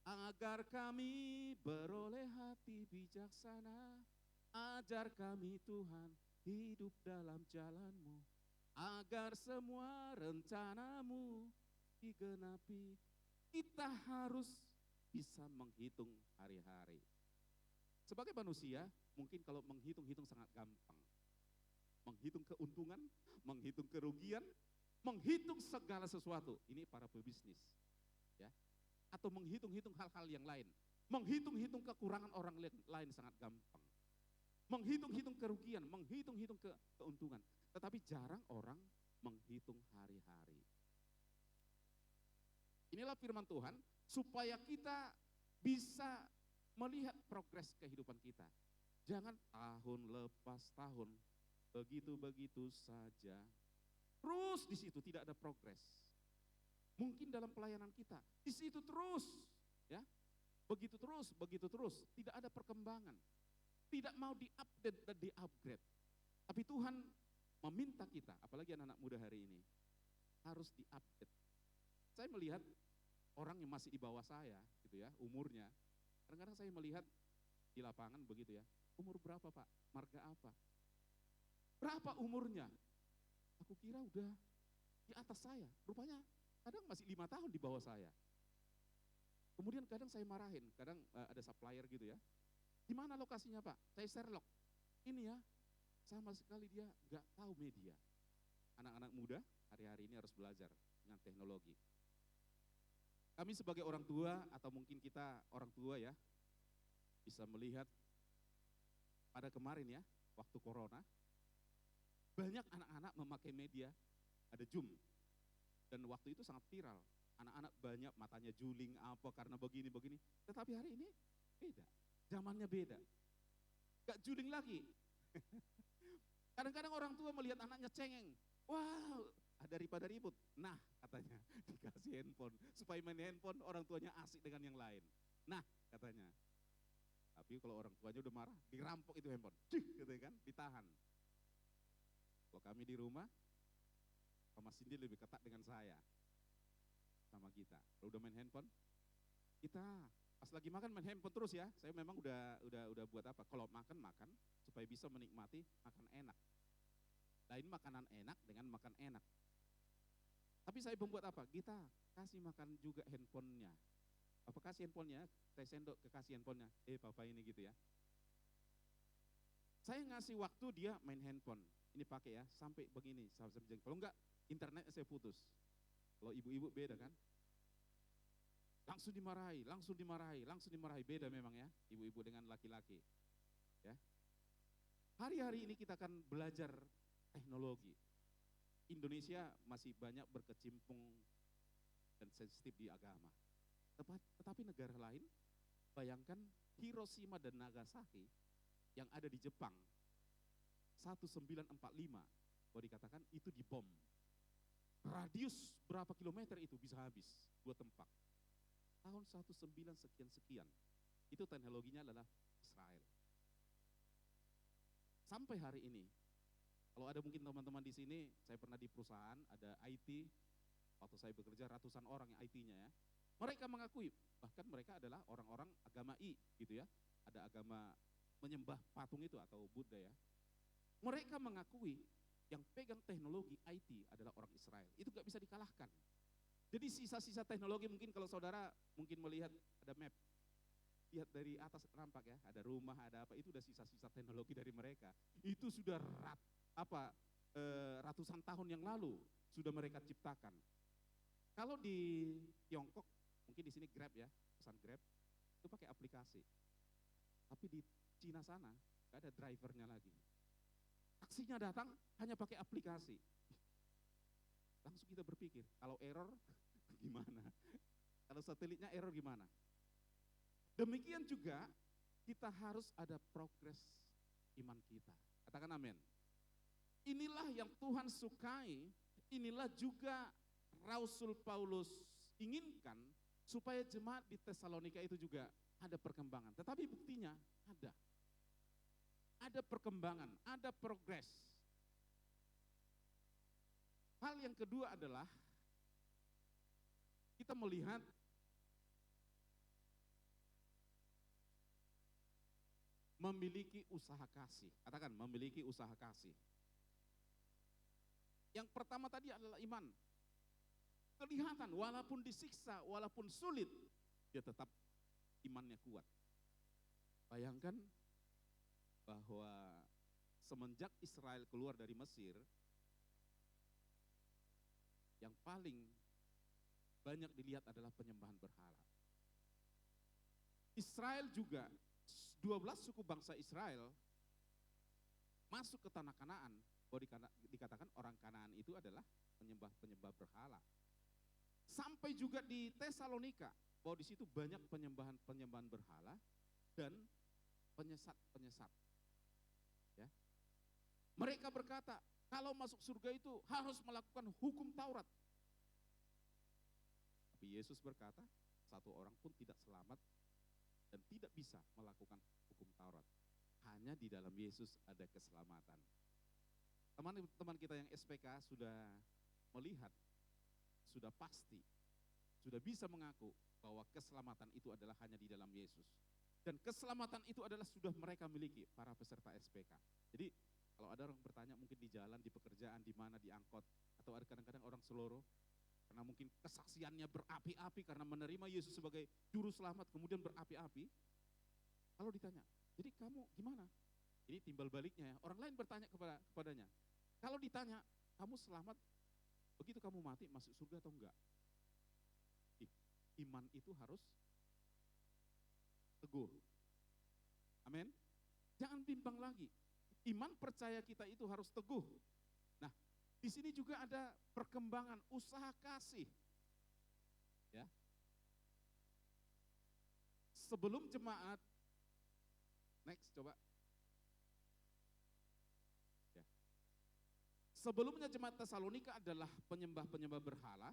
agar kami beroleh hati bijaksana. Ajar kami Tuhan hidup dalam jalan-Mu, agar semua rencanamu digenapi. Kita harus bisa menghitung hari-hari. Sebagai manusia, mungkin kalau menghitung-hitung sangat gampang. Menghitung keuntungan, menghitung kerugian, menghitung segala sesuatu. Ini para pebisnis, ya. Atau menghitung-hitung hal-hal yang lain. Menghitung-hitung kekurangan orang lain sangat gampang. Menghitung-hitung kerugian, menghitung-hitung keuntungan. Tetapi jarang orang menghitung hari-hari. Inilah firman Tuhan, supaya kita bisa melihat progres kehidupan kita. Jangan tahun lepas tahun, begitu-begitu saja. Terus di situ tidak ada progres. Mungkin dalam pelayanan kita, di situ terus, ya, begitu terus, tidak ada perkembangan. Tidak mau di-update dan di-upgrade. Tapi Tuhan meminta kita, apalagi anak-anak muda hari ini, harus di-update. Saya melihat orang yang masih di bawah saya, gitu ya, umurnya. Kadang-kadang saya melihat di lapangan begitu ya, umur berapa Pak? Marga apa? Berapa umurnya? Aku kira udah di atas saya. Rupanya kadang masih 5 tahun di bawah saya. Kemudian kadang saya marahin, kadang ada supplier gitu ya. Di mana lokasinya Pak? Saya Sherlock. Ini ya, sama sekali dia nggak tahu media. Anak-anak muda hari-hari ini harus belajar dengan teknologi. Kami sebagai orang tua atau mungkin kita orang tua ya, bisa melihat pada kemarin ya, waktu corona, banyak anak-anak memakai media, ada Zoom. Dan waktu itu sangat viral. Anak-anak banyak matanya juling apa karena begini-begini. Tetapi hari ini beda, zamannya beda. Gak juling lagi. Kadang-kadang orang tua melihat anaknya cengeng. Wow, daripada ribut. Nah, katanya dikasih handphone. Supaya main handphone orang tuanya asik dengan yang lain. Nah, katanya. Tapi kalau orang tuanya udah marah, dirampok itu handphone. Cih, gitu kan, ditahan. Kalau kami di rumah, Mama Cindy lebih ketat dengan saya. Sama kita. Kalau udah main handphone, kita pas lagi makan main handphone terus ya. Saya memang udah buat apa? Kalau makan supaya bisa menikmati makan enak. Lain makanan enak dengan makan enak. Tapi saya membuat apa? Kita kasih makan juga handphonenya. Apa kasih handphonenya? Saya sendok ke kasih handphonenya. Papa ini gitu ya. Saya ngasih waktu dia main handphone. Ini pakai ya, sampai begini. Kalau enggak, internetnya saya putus. Kalau ibu-ibu beda kan? Langsung dimarahi. Beda memang ya, ibu-ibu dengan laki-laki. Ya. Hari-hari ini kita akan belajar teknologi. Indonesia masih banyak berkecimpung dan sensitif di agama. Tetapi negara lain, bayangkan Hiroshima dan Nagasaki yang ada di Jepang, 1945, kalau dikatakan itu dibom. Radius berapa kilometer itu bisa habis, 2 tempat. Tahun 19 sekian. Itu teknologinya adalah Israel. Sampai hari ini, kalau ada mungkin teman-teman di sini, saya pernah di perusahaan, ada IT, waktu saya bekerja ratusan orang yang IT-nya ya. Mereka mengakui, bahkan mereka adalah orang-orang agama I gitu ya. Ada agama menyembah patung itu atau Buddha ya. Mereka mengakui yang pegang teknologi IT adalah orang Israel. Itu gak bisa dikalahkan. Jadi sisa-sisa teknologi mungkin kalau saudara mungkin melihat ada map. Lihat dari atas nampak ya, ada rumah, ada apa, itu udah sisa-sisa teknologi dari mereka. Itu sudah ratusan tahun yang lalu sudah mereka ciptakan. Kalau di Tiongkok, mungkin di sini Grab ya, pesan Grab, itu pakai aplikasi. Tapi di Cina sana, gak ada drivernya lagi. Taksinya datang hanya pakai aplikasi. Langsung kita berpikir, kalau error gimana? Kalau satelitnya error gimana? Demikian juga kita harus ada progres iman kita. Katakan amin. Inilah yang Tuhan sukai, inilah juga Rasul Paulus inginkan supaya jemaat di Tesalonika itu juga ada perkembangan. Tetapi buktinya ada. Ada perkembangan, ada progres. Hal yang kedua adalah kita melihat memiliki usaha kasih. Katakan memiliki usaha kasih. Yang pertama tadi adalah iman. Kelihatan walaupun disiksa, walaupun sulit, dia tetap imannya kuat. Bayangkan bahwa semenjak Israel keluar dari Mesir, yang paling banyak dilihat adalah penyembahan berhala. Israel juga, 12 suku bangsa Israel masuk ke tanah Kanaan, bahwa dikatakan orang Kanaan itu adalah penyembah berhala. Sampai juga di Tesalonika, bahwa di situ banyak penyembahan berhala dan penyesat. Ya. Mereka berkata, kalau masuk surga itu harus melakukan hukum Taurat. Tapi Yesus berkata, satu orang pun tidak selamat dan tidak bisa melakukan hukum Taurat. Hanya di dalam Yesus ada keselamatan. Teman-teman kita yang SPK sudah melihat, sudah pasti, sudah bisa mengaku bahwa keselamatan itu adalah hanya di dalam Yesus. Dan keselamatan itu adalah sudah mereka miliki, para peserta SPK. Jadi kalau ada orang bertanya mungkin di jalan, di pekerjaan, di mana, di angkot, atau ada kadang-kadang orang seloro, karena mungkin kesaksiannya berapi-api karena menerima Yesus sebagai juru selamat, kemudian berapi-api. Kalau ditanya, jadi kamu gimana? Ini timbal baliknya ya. Orang lain bertanya kepadanya. Kalau ditanya, kamu selamat, begitu kamu mati masuk surga atau enggak? Iman itu harus teguh. Amin. Jangan bimbang lagi. Iman percaya kita itu harus teguh. Nah, di sini juga ada perkembangan usaha kasih. Ya. Sebelum jemaat, next coba. Ya. Sebelumnya jemaat Tesalonika adalah penyembah-penyembah berhala,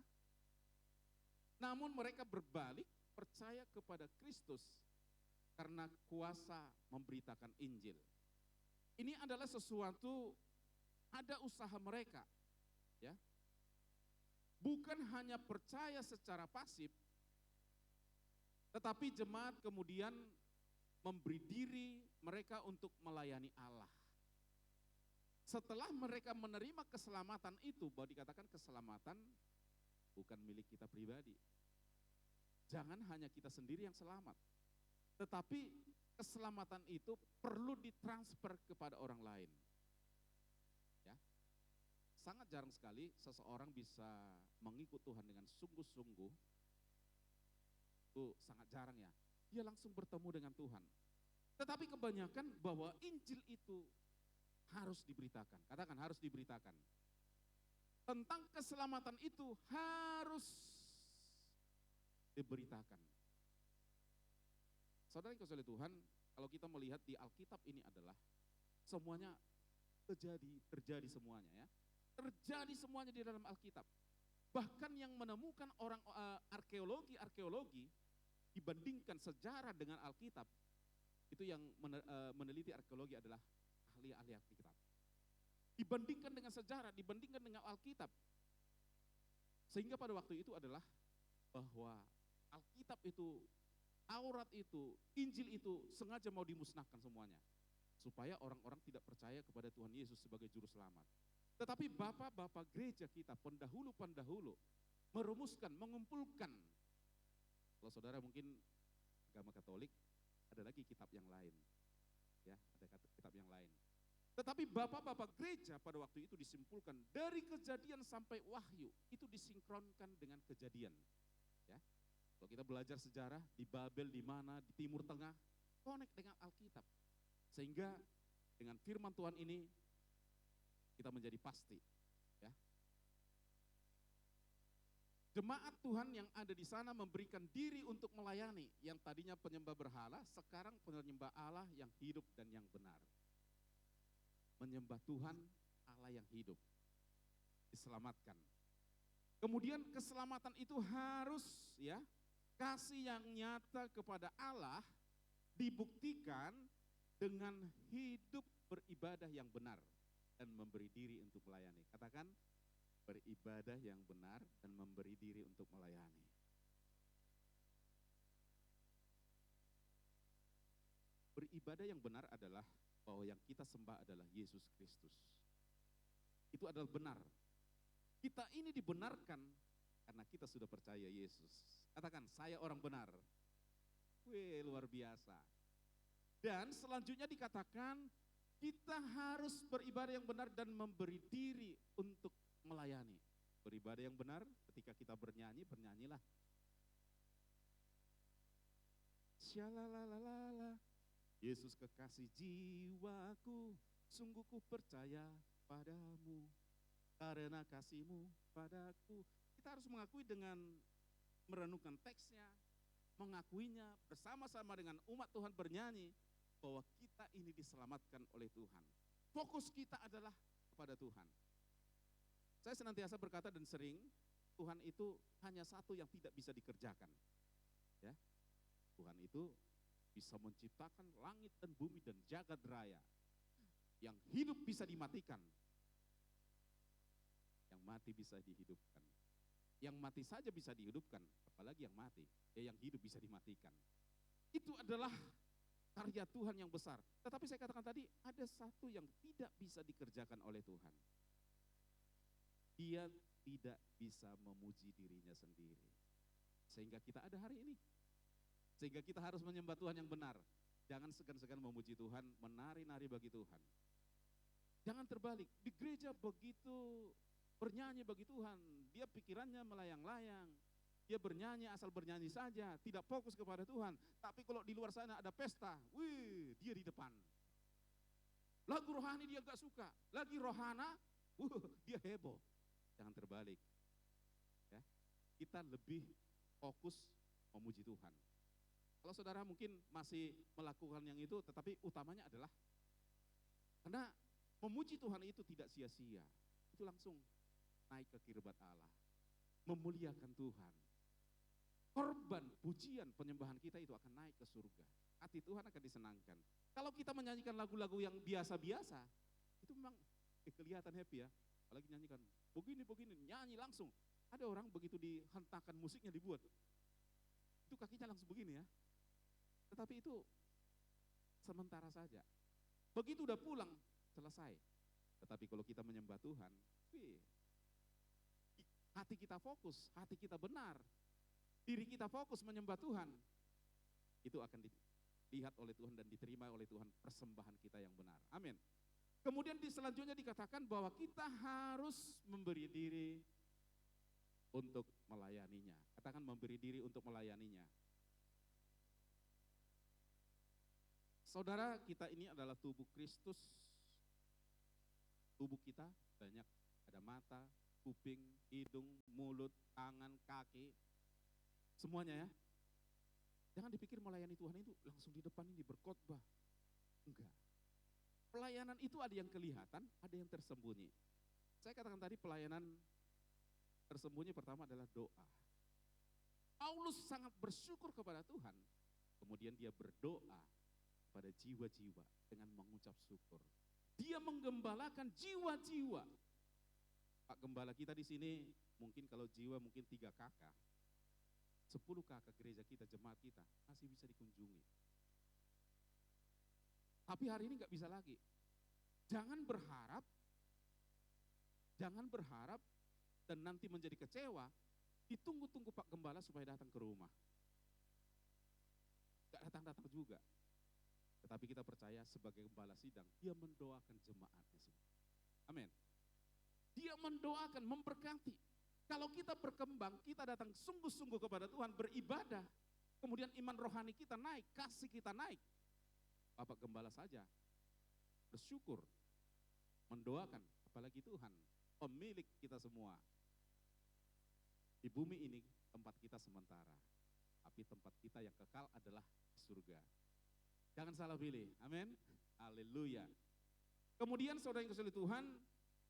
namun mereka berbalik percaya kepada Kristus karena kuasa memberitakan Injil. Ini adalah sesuatu, ada usaha mereka, ya. Bukan hanya percaya secara pasif, tetapi jemaat kemudian memberi diri mereka untuk melayani Allah. Setelah mereka menerima keselamatan itu, bahwa dikatakan keselamatan bukan milik kita pribadi. Jangan hanya kita sendiri yang selamat, tetapi keselamatan itu perlu ditransfer kepada orang lain. Ya. Sangat jarang sekali seseorang bisa mengikut Tuhan dengan sungguh-sungguh. Itu sangat jarang ya. Dia langsung bertemu dengan Tuhan. Tetapi kebanyakan bahwa Injil itu harus diberitakan. Katakan harus diberitakan. Tentang keselamatan itu harus diberitakan. Saudara yang kasih oleh Tuhan, kalau kita melihat di Alkitab ini adalah semuanya terjadi semuanya ya. Terjadi semuanya di dalam Alkitab. Bahkan yang menemukan orang arkeologi dibandingkan sejarah dengan Alkitab, itu yang meneliti arkeologi adalah ahli-ahli Alkitab. Dibandingkan dengan sejarah, dibandingkan dengan Alkitab. Sehingga pada waktu itu adalah bahwa Alkitab itu, Taurat itu, Injil itu sengaja mau dimusnahkan semuanya. Supaya orang-orang tidak percaya kepada Tuhan Yesus sebagai juru selamat. Tetapi bapak-bapak gereja kita, pendahulu-pendahulu, merumuskan, mengumpulkan. Kalau saudara mungkin agama Katolik, ada lagi kitab yang lain. Ya, ada kitab yang lain. Tetapi bapak-bapak gereja pada waktu itu disimpulkan dari Kejadian sampai Wahyu, itu disinkronkan dengan Kejadian. Ya. Kalau kita belajar sejarah di Babel, di mana, di Timur Tengah, connect dengan Alkitab. Sehingga dengan firman Tuhan ini kita menjadi pasti. Ya. Jemaat Tuhan yang ada di sana memberikan diri untuk melayani. Yang tadinya penyembah berhala, sekarang penyembah Allah yang hidup dan yang benar. Menyembah Tuhan, Allah yang hidup. Diselamatkan. Kemudian keselamatan itu harus ya, kasih yang nyata kepada Allah dibuktikan dengan hidup beribadah yang benar dan memberi diri untuk melayani. Katakan, beribadah yang benar dan memberi diri untuk melayani. Beribadah yang benar adalah bahwa yang kita sembah adalah Yesus Kristus. Itu adalah benar. Kita ini dibenarkan karena kita sudah percaya Yesus. Katakan, saya orang benar. Wih, luar biasa. Dan selanjutnya dikatakan, kita harus beribadah yang benar dan memberi diri untuk melayani. Beribadah yang benar ketika kita bernyanyi, bernyanyilah. Syalalalala, Yesus kekasih jiwaku, sungguh ku percaya padamu, karena kasihmu padaku. Kita harus mengakui dengan merenungkan teksnya, mengakuinya bersama-sama dengan umat Tuhan bernyanyi, bahwa kita ini diselamatkan oleh Tuhan. Fokus kita adalah kepada Tuhan. Saya senantiasa berkata dan sering, Tuhan itu hanya satu yang tidak bisa dikerjakan. Ya, Tuhan itu bisa menciptakan langit dan bumi dan jagat raya. Yang hidup bisa dimatikan. Yang mati bisa dihidupkan. Yang mati saja bisa dihidupkan, apalagi yang mati. Ya, yang hidup bisa dimatikan. Itu adalah karya Tuhan yang besar. Tetapi saya katakan tadi, ada satu yang tidak bisa dikerjakan oleh Tuhan. Dia tidak bisa memuji dirinya sendiri. Sehingga kita ada hari ini. Sehingga kita harus menyembah Tuhan yang benar. Jangan segan-segan memuji Tuhan, menari-nari bagi Tuhan. Jangan terbalik, di gereja begitu bernyanyi bagi Tuhan, dia pikirannya melayang-layang, dia bernyanyi asal bernyanyi saja, tidak fokus kepada Tuhan. Tapi kalau di luar sana ada pesta, wih, dia di depan. Lagu rohani dia gak suka, lagi rohana, dia heboh. Jangan terbalik. Ya, kita lebih fokus memuji Tuhan. Kalau saudara mungkin masih melakukan yang itu, tetapi utamanya adalah karena memuji Tuhan itu tidak sia-sia. Itu langsung naik ke kirbat Allah. Memuliakan Tuhan. Korban, pujian, penyembahan kita itu akan naik ke surga. Hati Tuhan akan disenangkan. Kalau kita menyanyikan lagu-lagu yang biasa-biasa, itu memang kelihatan happy ya. Apalagi nyanyikan, begini, nyanyi langsung. Ada orang begitu dihentakkan musiknya dibuat, itu kakinya langsung begini ya. Tetapi itu sementara saja. Begitu udah pulang, selesai. Tetapi kalau kita menyembah Tuhan, hati kita fokus, hati kita benar, diri kita fokus menyembah Tuhan, itu akan dilihat oleh Tuhan dan diterima oleh Tuhan persembahan kita yang benar. Amin. Kemudian selanjutnya dikatakan bahwa kita harus memberi diri untuk melayaninya. Katakan memberi diri untuk melayaninya. Saudara, kita ini adalah tubuh Kristus. Tubuh kita banyak, ada mata, kuping, hidung, mulut, tangan, kaki, semuanya ya. Jangan dipikir melayani Tuhan itu langsung di depan ini berkhotbah. Enggak. Pelayanan itu ada yang kelihatan, ada yang tersembunyi. Saya katakan tadi pelayanan tersembunyi pertama adalah doa. Paulus sangat bersyukur kepada Tuhan, kemudian dia berdoa pada jiwa-jiwa dengan mengucap syukur. Dia menggembalakan jiwa-jiwa. Pak Gembala kita di sini mungkin kalau jiwa mungkin 3 kakak, 10 kakak gereja kita, jemaat kita masih bisa dikunjungi. Tapi hari ini gak bisa lagi. Jangan berharap dan nanti menjadi kecewa, ditunggu-tunggu Pak Gembala supaya datang ke rumah. Gak datang-datang juga. Tetapi kita percaya sebagai gembala sidang, dia mendoakan jemaatnya semua. Amin. Dia mendoakan, memberkati. Kalau kita berkembang, kita datang sungguh-sungguh kepada Tuhan, beribadah. Kemudian iman rohani kita naik, kasih kita naik. Bapak Gembala saja bersyukur, mendoakan, apalagi Tuhan, pemilik kita semua. Di bumi ini tempat kita sementara, tapi tempat kita yang kekal adalah surga. Jangan salah pilih, amin, haleluya. Kemudian saudara yang kasih Tuhan,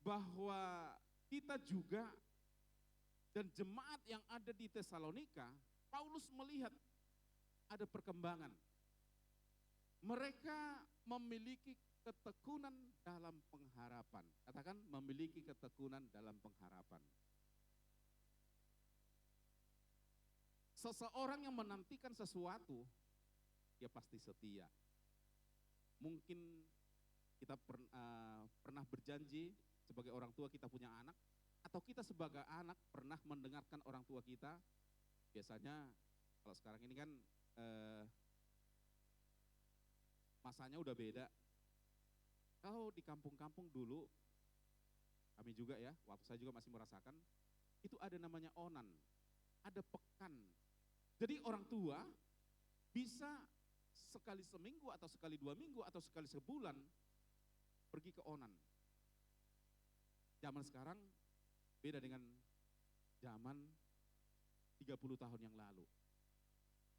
bahwa kita juga dan jemaat yang ada di Tesalonika, Paulus melihat ada perkembangan. Mereka memiliki ketekunan dalam pengharapan. Katakan memiliki ketekunan dalam pengharapan. Seseorang yang menantikan sesuatu, dia pasti setia. Mungkin kita pernah berjanji sebagai orang tua kita punya anak, atau kita sebagai anak pernah mendengarkan orang tua kita. Biasanya kalau sekarang ini kan masanya udah beda. Kalau di kampung-kampung dulu, kami juga ya, waktu saya juga masih merasakan, itu ada namanya onan, ada pekan. Jadi orang tua bisa sekali seminggu atau sekali 2 minggu atau sekali sebulan pergi ke onan. Zaman sekarang beda dengan zaman 30 tahun yang lalu.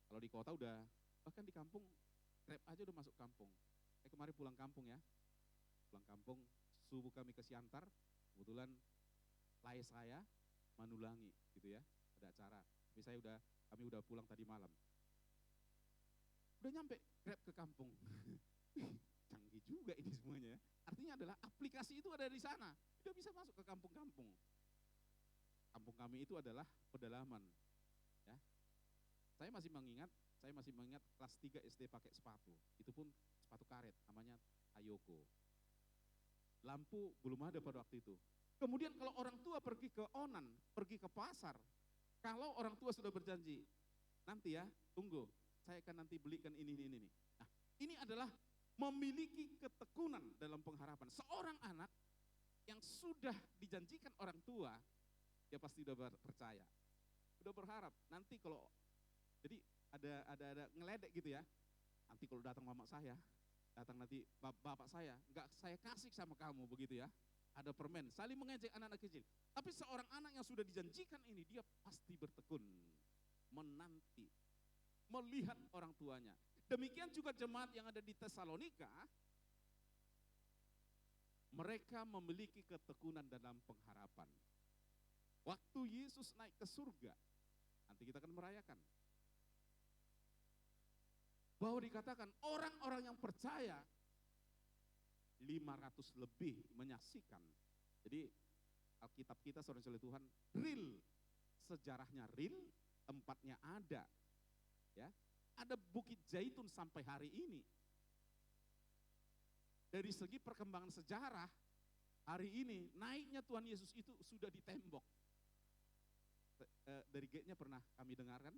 Kalau di kota udah, bahkan di kampung, Grab aja udah masuk kampung. Saya kemarin pulang kampung ya, pulang kampung, subuh kami ke Siantar, kebetulan lay saya Manulangi gitu ya, ada acara. Tapi kami udah pulang tadi malam. Udah nyampe Grab ke kampung. Canggih juga ini semuanya ya. Artinya adalah aplikasi itu ada di sana, udah bisa masuk ke kampung-kampung. Kampung kami itu adalah pedalaman. Ya. Saya masih mengingat kelas 3 SD pakai sepatu. Itu pun sepatu karet, namanya Ayoko. Lampu belum ada pada waktu itu. Kemudian kalau orang tua pergi ke onan, pergi ke pasar, kalau orang tua sudah berjanji, nanti ya, tunggu, saya akan nanti belikan ini. Nah, Ini adalah memiliki ketekunan dalam pengharapan. Seorang anak yang sudah dijanjikan orang tua, dia pasti udah percaya. Udah berharap, nanti kalau, jadi ada ngeledek gitu ya. Nanti kalau datang mama saya, datang nanti bapak saya, enggak saya kasih sama kamu begitu ya. Ada permen, saling mengejek anak-anak kecil. Tapi seorang anak yang sudah dijanjikan ini, dia pasti bertekun, menanti, melihat orang tuanya. Demikian juga jemaat yang ada di Tesalonika, mereka memiliki ketekunan dalam pengharapan. Waktu Yesus naik ke surga, nanti kita akan merayakan, bahwa dikatakan orang-orang yang percaya 500 lebih menyaksikan. Jadi Alkitab kita saudara-saudara Tuhan real, sejarahnya real, tempatnya ada. Ya, ada Bukit Zaitun sampai hari ini. Dari segi perkembangan sejarah, hari ini naiknya Tuhan Yesus itu sudah di tembok. Dari gate-nya pernah kami dengarkan,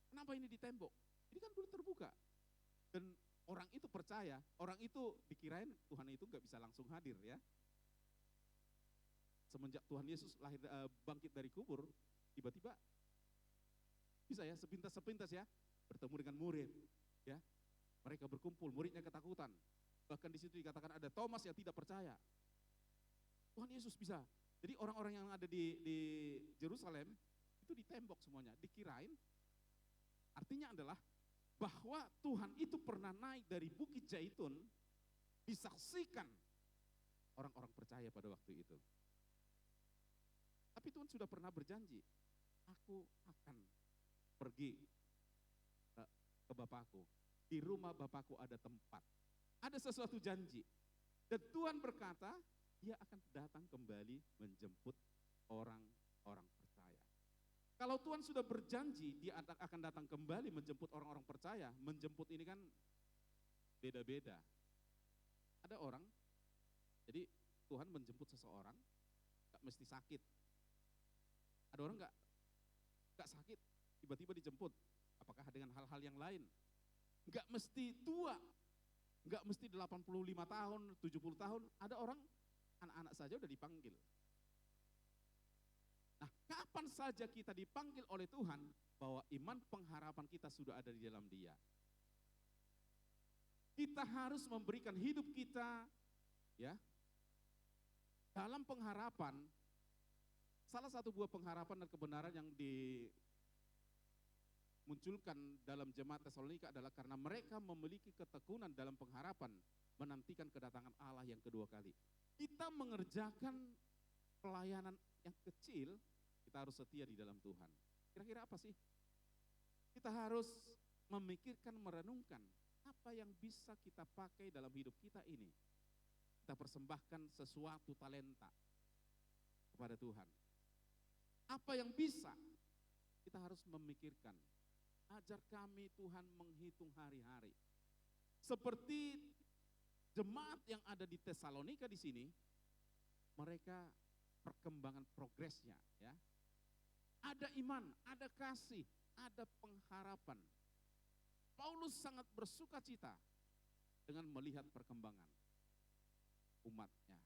kenapa ini di tembok? Ini kan dulu terbuka. Dan orang itu percaya, orang itu dikirain Tuhan itu gak bisa langsung hadir ya. Semenjak Tuhan Yesus lahir bangkit dari kubur, tiba-tiba bisa ya sepintas-sepintas ya bertemu dengan murid ya. Mereka berkumpul, muridnya ketakutan. Bahkan di situ dikatakan ada Thomas yang tidak percaya. Tuhan Yesus bisa. Jadi orang-orang yang ada di Yerusalem itu ditembok semuanya, dikirain artinya adalah bahwa Tuhan itu pernah naik dari Bukit Zaitun, disaksikan orang-orang percaya pada waktu itu. Tapi Tuhan sudah pernah berjanji, aku akan pergi ke Bapakku, di rumah Bapakku ada tempat, ada sesuatu janji. Dan Tuhan berkata, dia akan datang kembali menjemput orang-orang percaya. Kalau Tuhan sudah berjanji, dia akan datang kembali menjemput orang-orang percaya. Menjemput ini kan beda-beda. Ada orang, jadi Tuhan menjemput seseorang, gak mesti sakit. Ada orang gak sakit, tiba-tiba dijemput. Apakah dengan hal-hal yang lain? Gak mesti tua, gak mesti 85 tahun, 70 tahun. Ada orang, anak-anak saja udah dipanggil. Nah, kapan saja kita dipanggil oleh Tuhan, bahwa iman pengharapan kita sudah ada di dalam Dia. Kita harus memberikan hidup kita, ya, dalam pengharapan. Salah satu buah pengharapan dan kebenaran yang dimunculkan dalam jemaat Tesalonika adalah karena mereka memiliki ketekunan dalam pengharapan, menantikan kedatangan Allah yang kedua kali. Kita mengerjakan pelayanan yang kecil, kita harus setia di dalam Tuhan. Kira-kira apa sih? Kita harus memikirkan, merenungkan apa yang bisa kita pakai dalam hidup kita ini. Kita persembahkan sesuatu talenta kepada Tuhan. Apa yang bisa? Kita harus memikirkan. Ajar kami Tuhan menghitung hari-hari. Seperti jemaat yang ada di Tesalonika di sini, mereka perkembangan progresnya ya. Ada iman, ada kasih, ada pengharapan. Paulus sangat bersuka cita dengan melihat perkembangan umatnya.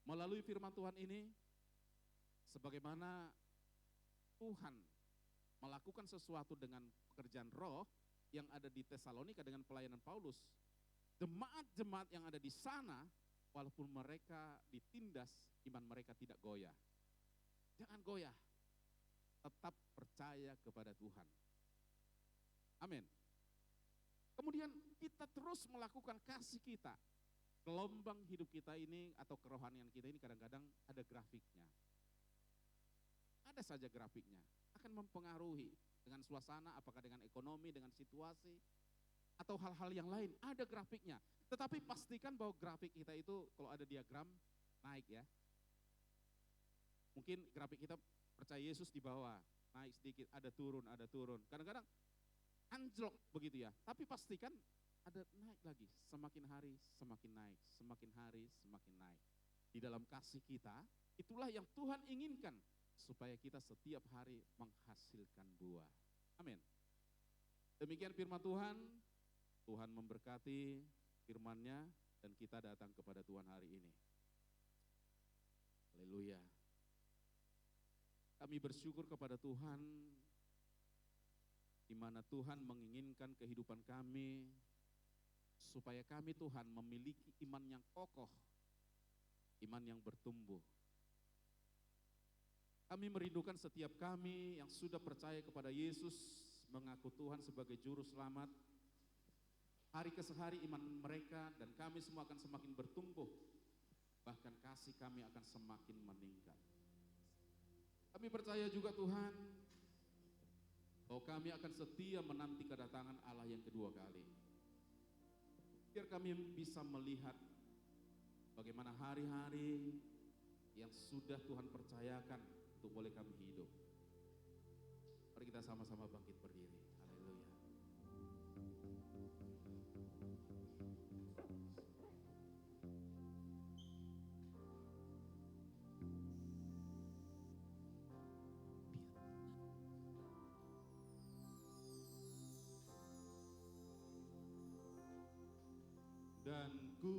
Melalui firman Tuhan ini, sebagaimana Tuhan melakukan sesuatu dengan pekerjaan roh yang ada di Tesalonika dengan pelayanan Paulus, jemaat-jemaat yang ada di sana, walaupun mereka ditindas, iman mereka tidak goyah. Jangan goyah, tetap percaya kepada Tuhan. Amin. Kemudian kita terus melakukan kasih kita. Gelombang hidup kita ini atau kerohanian kita ini kadang-kadang ada grafiknya. Ada saja grafiknya, akan mempengaruhi dengan suasana, apakah dengan ekonomi, dengan situasi, atau hal-hal yang lain, ada grafiknya. Tetapi pastikan bahwa grafik kita itu kalau ada diagram, naik ya. Mungkin grafik kita percaya Yesus di bawah, naik sedikit, ada turun, ada turun. Kadang-kadang anjlok begitu ya, tapi pastikan ada naik lagi, semakin hari semakin naik, semakin hari semakin naik. Di dalam kasih kita, itulah yang Tuhan inginkan, supaya kita setiap hari menghasilkan buah. Amin. Demikian firman Tuhan, Tuhan memberkati firman-Nya dan kita datang kepada Tuhan hari ini. Haleluya. Kami bersyukur kepada Tuhan di mana Tuhan menginginkan kehidupan kami supaya kami Tuhan memiliki iman yang kokoh, iman yang bertumbuh. Kami merindukan setiap kami yang sudah percaya kepada Yesus, mengaku Tuhan sebagai juru selamat. Hari ke hari iman mereka dan kami semua akan semakin bertumbuh, bahkan kasih kami akan semakin meningkat. Kami percaya juga Tuhan, bahwa kami akan setia menanti kedatangan Allah yang kedua kali. Biar kami bisa melihat bagaimana hari-hari yang sudah Tuhan percayakan untuk boleh kami hidup. Mari kita sama-sama bangkit berdiri. Haleluya. Dan ku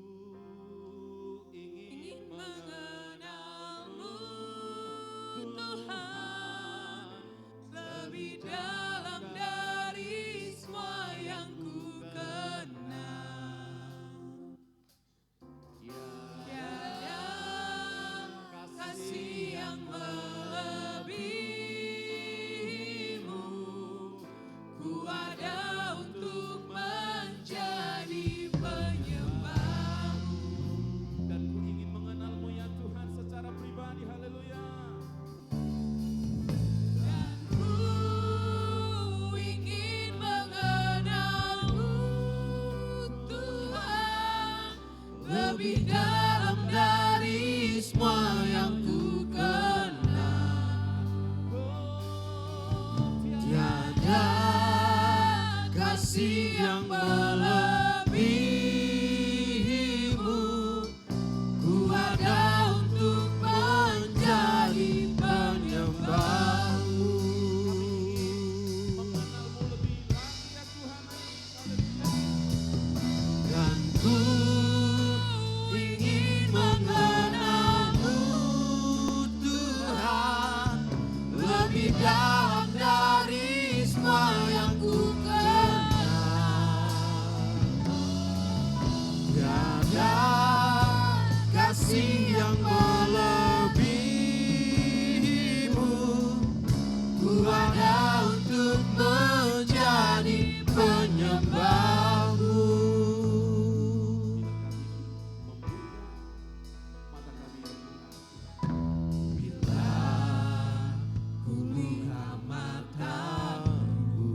ingin mengenal-Mu Tuhan, lebih dalam dari semua yang ku kenal. Tiada kasih yang melebihi-Mu, ku ada untuk menjadi penyembah-Mu. Dan ku ingin mengenal-Mu ya Tuhan secara pribadi. Haleluya. Dan ku ingin mengenal-Mu Tuhan, lebih dalam dari semua yang ku kenal. Tiada kasih yang melebihi-Mu, ku ada untuk menjadi penyembah-Mu. Mengenal-Mu lebih lagi ya Tuhan. Haleluya. Dan ku ingin mengenal-Mu Tuhan, lebih dalam dari semua yang ku kenal. Tiada kasih yang melebihi-Mu, ku ada untuk menjadi penyembah-Mu. Bila kami membuka mata kami, Bila ku buka mata-Mu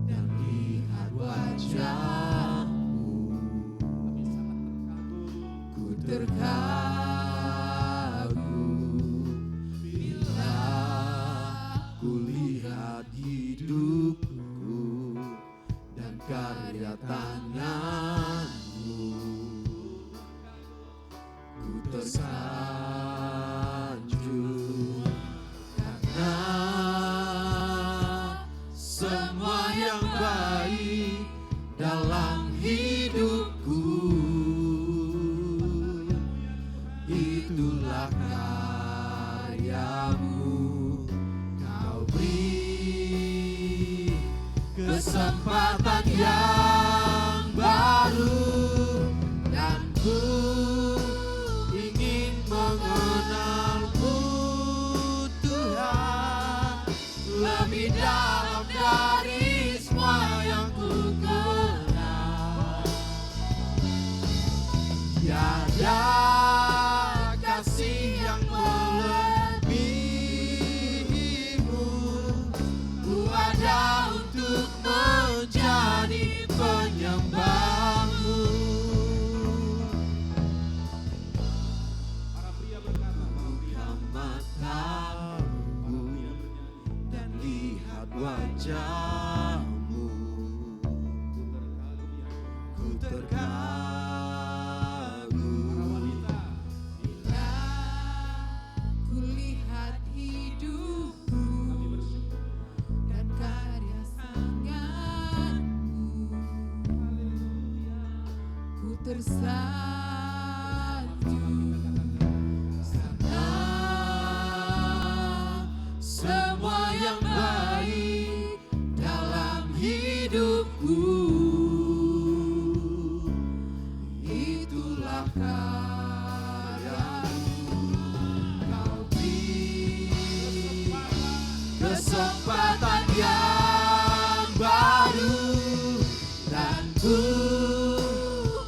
dan lihat wajah-Mu, kami sangat terkagum. ku terkagum. Bila ku lihat hidupku dan karya tangan-Mu, ku tersanjung karena semua yang baik dalam hidupku, itulah karya-Mu. Kau beri kesempatan yang baru, dan ku ingin mengenal-Mu Tuhan, lebih dalam dari semua yang ku kenal. Tiada kasih yang melebihi-Mu, ku ada untuk menjadi penyembah-Mu. Para pria berkata, Buka mata-Mu dan lihat wajah-Mu, ku terkagum. para wanita, Bila ku lihat hidupku kami bersyukur. dan karya tangan-Mu, bersatu karena semua yang baik dalam hidupku, itulah karyamu. Kau beri kesempatan yang baru, dan ku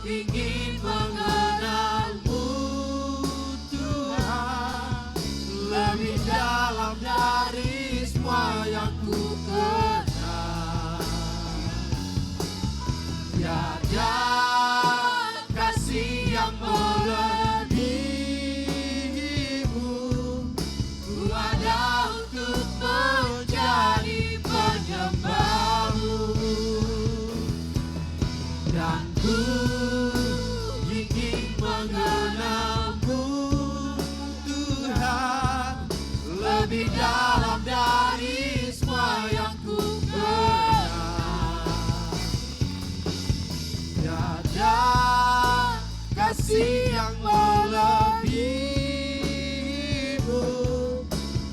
ingin mengenalmu Tuhan, lebih dalam dari semua yang ku kenal. Tiada kasih yang melebihimu, ku ada untuk menjadi penyembahmu, dan ku ingin mengenalmu Tuhan, lebih dalam dari semua yang ku kenal. Tiada kasih yang melebihimu,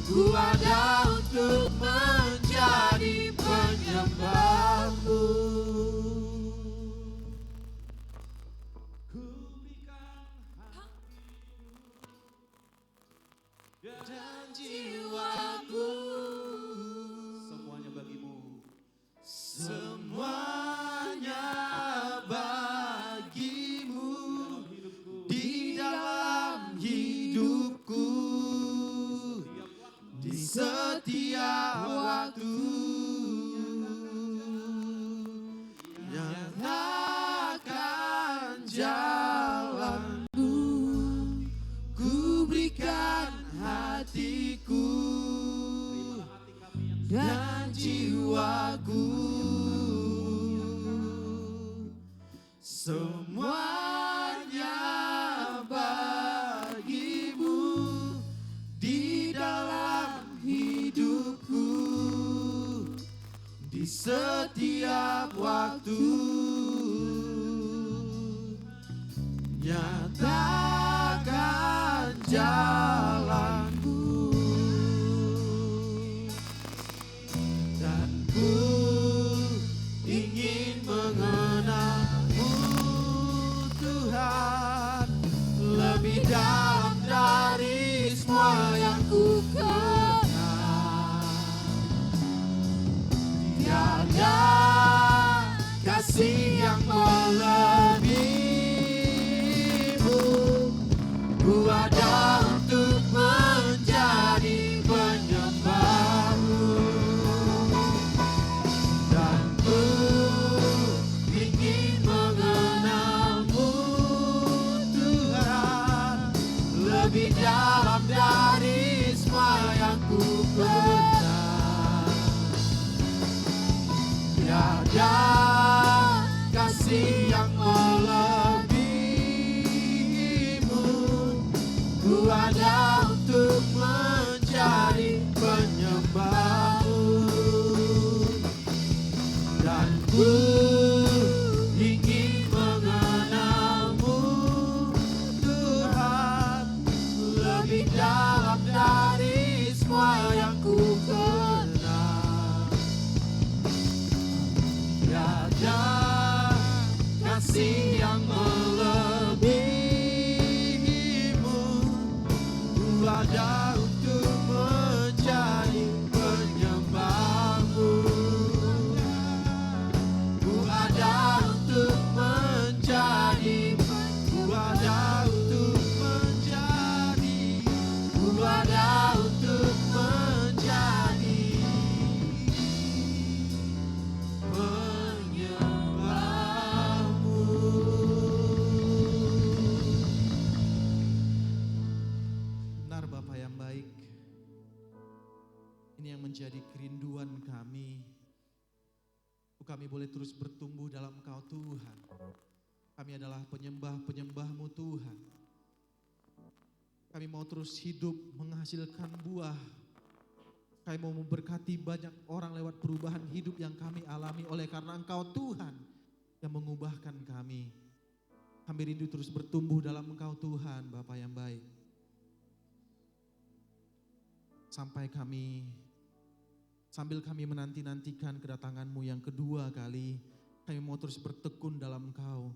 ku ada untuk menjadi penyembahmu. Ku berikan Dan jiwaku semuanya bagimu. semuanya bagimu, di dalam hidupku, di setiap waktu. Nyatakan jalanku, ku berikan hatiku dan jiwaku, semuanya bagimu, di dalam hidupku, di setiap waktu. Nyatakan jalanku, dan ku ingin mengenalmu Tuhan, lebih dalam dari semua yang ku kenal. Tiada kasih yang melebihimu, ku ada untuk menjadi penyembahmu, dan ku ingin mengenalmu Tuhan, lebih dalam dari semua yang ku kenal. Tiada kasih yang melebihimu, ku ada untuk menjadi penyembahmu, dan ku ingin mengenalmu Tuhan, lebih dalam dari semua yang ku kenal. Tiada kasih yang melebihimu, ku ada untuk menjadi penyembahmu, ku ada untuk menjadi, ku ada untuk menjadi, ku ada untuk menjadi penyembahmu. Benar Bapa yang baik, ini yang menjadi kerinduan kami. Kami boleh terus bertumbuh dalam Engkau Tuhan. Kami adalah penyembah-penyembah-Mu Tuhan. Kami mau terus hidup menghasilkan buah. Kami mau memberkati banyak orang lewat perubahan hidup yang kami alami oleh karena Engkau Tuhan yang mengubahkan kami. Kami rindu terus bertumbuh dalam Engkau Tuhan, Bapa yang baik. Sampai sambil kami menanti-nantikan kedatangan-Mu yang kedua kali, kami mau terus bertekun dalam Engkau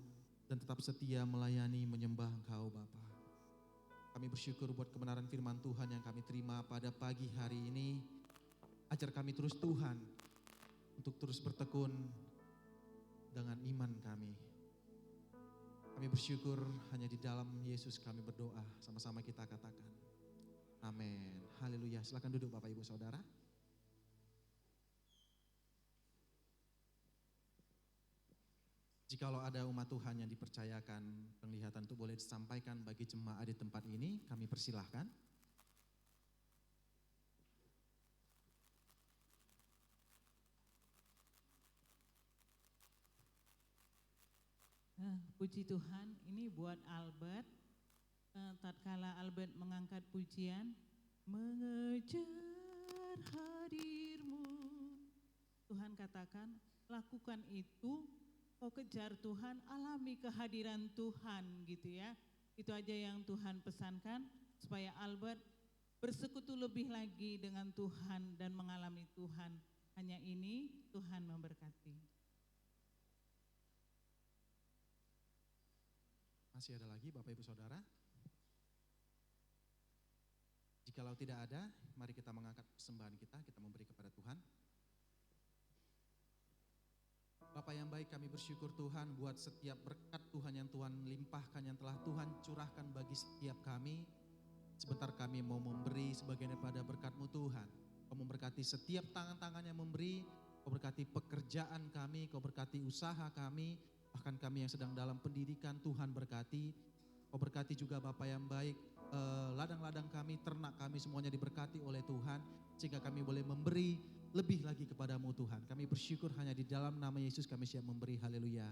dan tetap setia melayani, menyembah Engkau Bapa. Kami bersyukur buat kebenaran firman Tuhan yang kami terima pada pagi hari ini. Ajar kami terus Tuhan untuk terus bertekun dengan iman kami. Kami bersyukur hanya di dalam Yesus kami berdoa. Sama-sama kita katakan. Amin. Haleluya. Silakan duduk Bapak Ibu Saudara. Jikalau ada umat Tuhan yang dipercayakan penglihatan itu boleh disampaikan bagi jemaat di tempat ini, kami persilahkan. Puji Tuhan, ini buat Albert. Tatkala Albert mengangkat pujian, mengejar hadir-Mu. Tuhan katakan, lakukan itu, kau kejar Tuhan, alami kehadiran Tuhan gitu ya. Itu aja yang Tuhan pesankan, supaya Albert bersekutu lebih lagi dengan Tuhan dan mengalami Tuhan. Hanya ini Tuhan memberkati. Masih ada lagi Bapak Ibu Saudara? Jikalau tidak ada, mari kita mengangkat persembahan kita memberi kepada Tuhan. Bapak yang baik, kami bersyukur Tuhan buat setiap berkat Tuhan yang Tuhan limpahkan, yang telah Tuhan curahkan bagi setiap kami. Sebentar kami mau memberi sebagian daripada berkat-Mu Tuhan. Kau memberkati setiap tangan-tangan yang memberi, Kau berkati pekerjaan kami, Kau berkati usaha kami, bahkan kami yang sedang dalam pendidikan Tuhan berkati. Kau berkati juga Bapa yang baik, ladang-ladang kami, ternak kami semuanya diberkati oleh Tuhan. Sehingga kami boleh memberi lebih lagi kepadamu Tuhan. Kami bersyukur hanya di dalam nama Yesus kami siap memberi. Haleluya.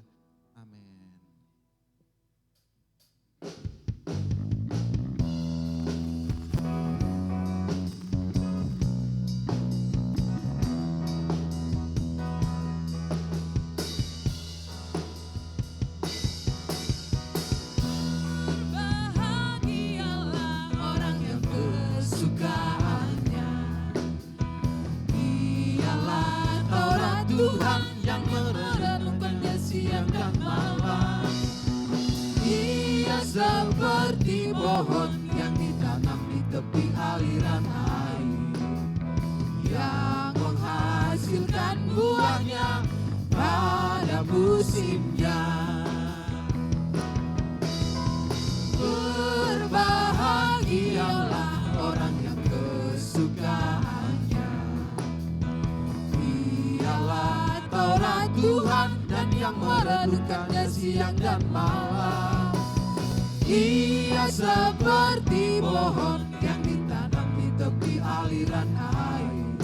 Amin. Tuhan yang merenungkannya siang dan malam. Ia seperti pohon yang ditanam di tepi aliran air, yang menghasilkan buahnya pada musimnya. Berbahagialah orang yang kesukaannya ialah Taurat Tuhan dan yang merenungkannya siang dan malam. Ia seperti pohon yang ditanam di tepi aliran air,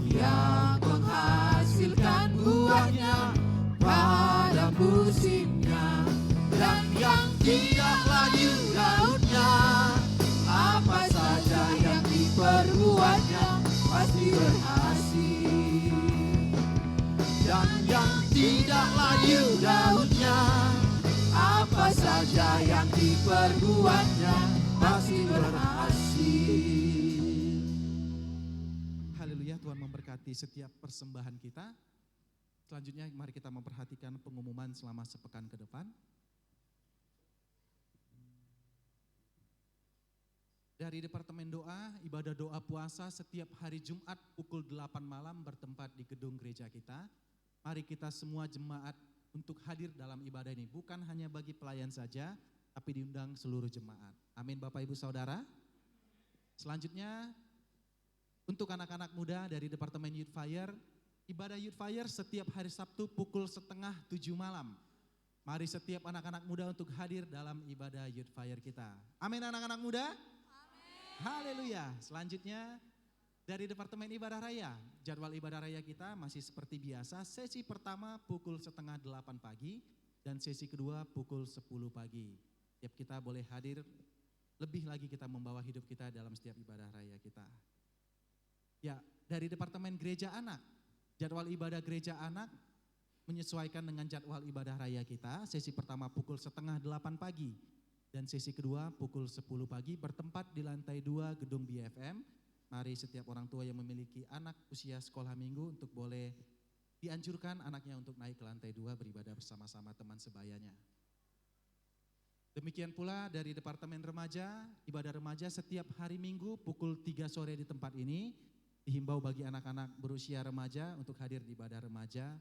yang menghasilkan buahnya pada musimnya, dan yang tidak layu daunnya. Apa saja yang diperbuatnya pasti berhasil, dan yang tidak layu daunnya, apa saja yang diperbuatnya pasti berhasil. Haleluya, Tuhan memberkati setiap persembahan kita. Selanjutnya mari kita memperhatikan pengumuman selama sepekan ke depan. Dari Departemen Doa, ibadah doa puasa setiap hari Jumat pukul 8 malam bertempat di gedung gereja kita. Mari kita semua jemaat untuk hadir dalam ibadah ini. Bukan hanya bagi pelayan saja, tapi diundang seluruh jemaat. Amin Bapak Ibu Saudara. Selanjutnya, untuk anak-anak muda dari Departemen Youth Fire, ibadah Youth Fire setiap hari Sabtu pukul 6:30 malam. Mari setiap anak-anak muda untuk hadir dalam ibadah Youth Fire kita. Amin anak-anak muda. Haleluya. Selanjutnya dari Departemen Ibadah Raya, jadwal ibadah raya kita masih seperti biasa. Sesi pertama pukul 7:30 pagi dan sesi kedua pukul 10 pagi. Tiap kita boleh hadir, lebih lagi kita membawa hidup kita dalam setiap ibadah raya kita. Ya, dari Departemen Gereja Anak, jadwal ibadah Gereja Anak menyesuaikan dengan jadwal ibadah raya kita. Sesi pertama pukul 7:30 pagi dan sesi kedua pukul 10 pagi bertempat di lantai 2 gedung BFM. Mari setiap orang tua yang memiliki anak usia sekolah minggu untuk boleh dianjurkan anaknya untuk naik ke lantai 2 beribadah bersama-sama teman sebayanya. Demikian pula dari Departemen Remaja, ibadah remaja setiap hari Minggu pukul 3 sore di tempat ini. Dihimbau bagi anak-anak berusia remaja untuk hadir di ibadah remaja.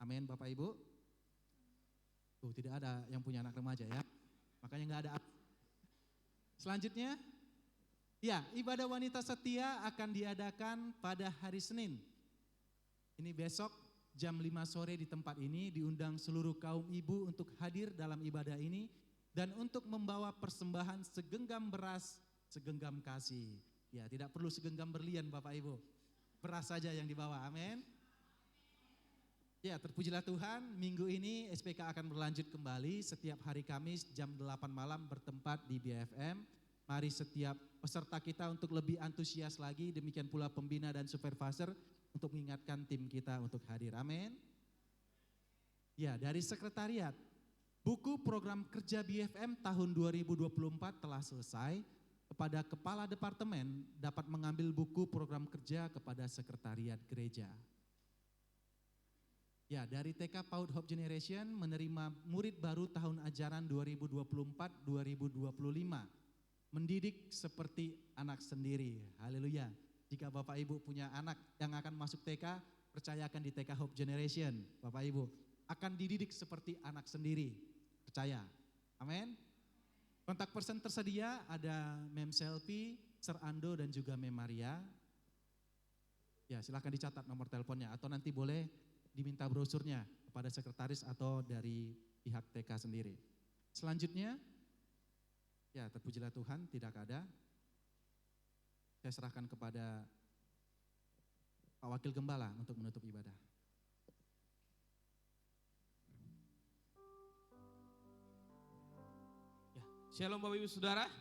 Amin Bapak Ibu. Tuh, tidak ada yang punya anak remaja ya. Makanya nggak ada. Selanjutnya, ya ibadah wanita setia akan diadakan pada hari Senin. Ini besok jam 5 sore di tempat ini, diundang seluruh kaum ibu untuk hadir dalam ibadah ini. Dan untuk membawa persembahan segenggam beras, segenggam kasih. Ya, tidak perlu segenggam berlian Bapak Ibu. Beras saja yang dibawa, amin. Ya, terpujilah Tuhan, minggu ini SPK akan berlanjut kembali setiap hari Kamis jam 8 malam bertempat di BFM. Mari setiap peserta kita untuk lebih antusias lagi, demikian pula pembina dan supervisor untuk mengingatkan tim kita untuk hadir, amin. Ya, dari sekretariat. Buku program kerja BFM tahun 2024 telah selesai. Kepada kepala departemen dapat mengambil buku program kerja kepada sekretariat gereja. Ya, dari TK PAUD Hope Generation menerima murid baru tahun ajaran 2024-2025. Mendidik seperti anak sendiri. Haleluya. Jika Bapak Ibu punya anak yang akan masuk TK, percayakan di TK Hope Generation, Bapak Ibu akan dididik seperti anak sendiri. Percaya, amin. Kontak person tersedia ada Mem Selfie, Sir Ando dan juga Mem Maria. Ya silakan dicatat nomor teleponnya atau nanti boleh diminta brosurnya kepada sekretaris atau dari pihak TK sendiri. Selanjutnya, ya terpujilah Tuhan tidak ada. Saya serahkan kepada Pak Wakil Gembala untuk menutup ibadah. Shalom Bapak Ibu Saudara.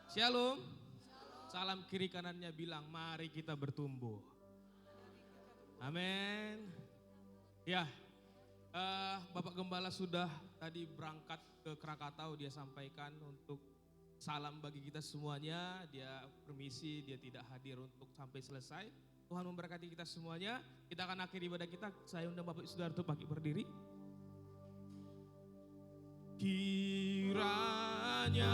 Shalom. Salam kiri kanannya bilang mari kita bertumbuh. Amin. Ya, Bapak Gembala sudah tadi berangkat ke Krakatau, dia sampaikan untuk salam bagi kita semuanya. Dia permisi, dia tidak hadir untuk sampai selesai. Tuhan memberkati kita semuanya. Kita akan akhiri ibadah kita. Saya undang Bapak Ibu Saudara untuk bangkit berdiri. Kiranya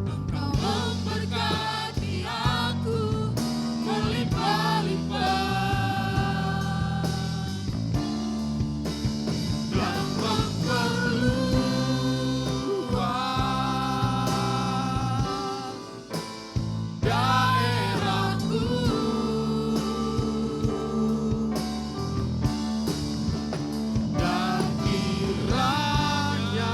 Engkau memberkati aku berlimpah-limpah dan memperluas daerahku dan kiranya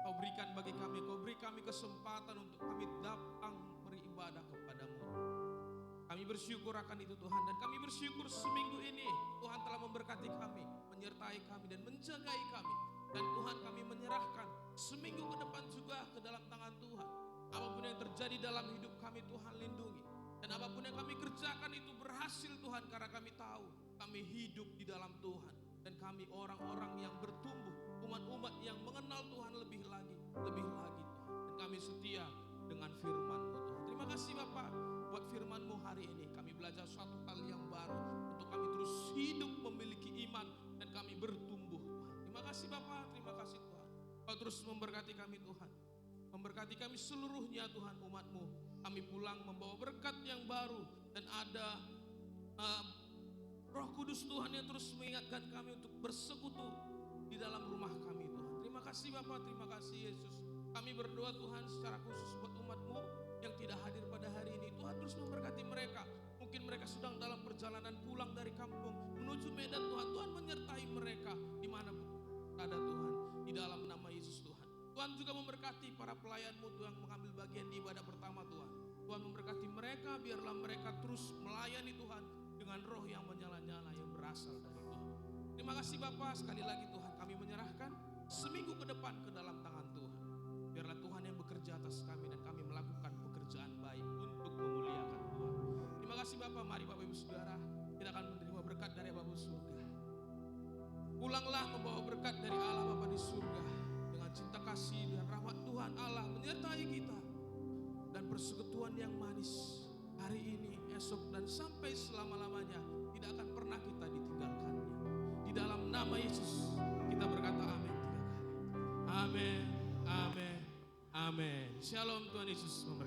Kau berikan bagi kami, Kau beri kami kesempatan untuk kami datang beribadah kepadamu. Kami bersyukur akan itu Tuhan, dan kami bersyukur seminggu ini Tuhan telah memberkati kami, menyertai kami dan menjagai kami. Dan Tuhan, kami menyerahkan seminggu ke depan juga ke dalam tangan Tuhan. Apapun yang terjadi dalam hidup kami, Tuhan lindungi. Dan apapun yang kami kerjakan itu berhasil Tuhan, karena kami tahu kami hidup di dalam Tuhan. Dan kami orang-orang yang bertumbuh, umat-umat yang mengenal Tuhan lebih lagi Tuhan. Dan kami setia dengan firman-Mu Tuhan. Terima kasih Bapak buat firman-Mu hari ini. Kami belajar suatu hal yang baru untuk kami terus hidup memiliki iman dan kami bertumbuh Tuhan. Terima kasih Bapak, terima kasih Tuhan. Kau terus memberkati kami Tuhan. Memberkati kami seluruhnya Tuhan, umat-Mu. Kami pulang membawa berkat yang baru dan ada Roh Kudus Tuhan yang terus mengingatkan kami untuk bersekutu di dalam rumah kami Tuhan. Terima kasih Bapak, terima kasih Yesus. Kami berdoa Tuhan secara khusus buat umat-Mu yang tidak hadir pada hari ini. Tuhan terus memberkati mereka. Mungkin mereka sedang dalam perjalanan pulang dari kampung menuju Medan Tuhan. Tuhan menyertai mereka dimanapun ada Tuhan. Di dalam nama Yesus Tuhan. Tuhan juga memberkati para pelayan-Mu Tuhan yang mengambil bagian di ibadah pertama Tuhan. Tuhan memberkati mereka, biarlah mereka terus melayani Tuhan dengan roh yang menyala-nyala yang berasal dari Tuhan. Terima kasih Bapak, sekali lagi Tuhan kami menyerahkan seminggu ke depan ke dalam tangan Tuhan. Biarlah Tuhan yang bekerja atas kami dan kami melakukan pekerjaan baik untuk memuliakan Tuhan. Terima kasih Bapak, mari Bapak Ibu Saudara, kita akan menerima berkat dari Bapa surga. Pulanglah membawa berkat dari Allah Bapa di surga dengan cinta kasih dan rahmat Tuhan Allah menyertai kita dan persekutuan yang manis hari ini, esok dan sampai selama-lamanya tidak akan pernah kita ditinggalkannya. Di dalam nama Yesus kita berkata amin 3 kali. Amin, amin, amin. Shalom, Tuhan Yesus memberkati.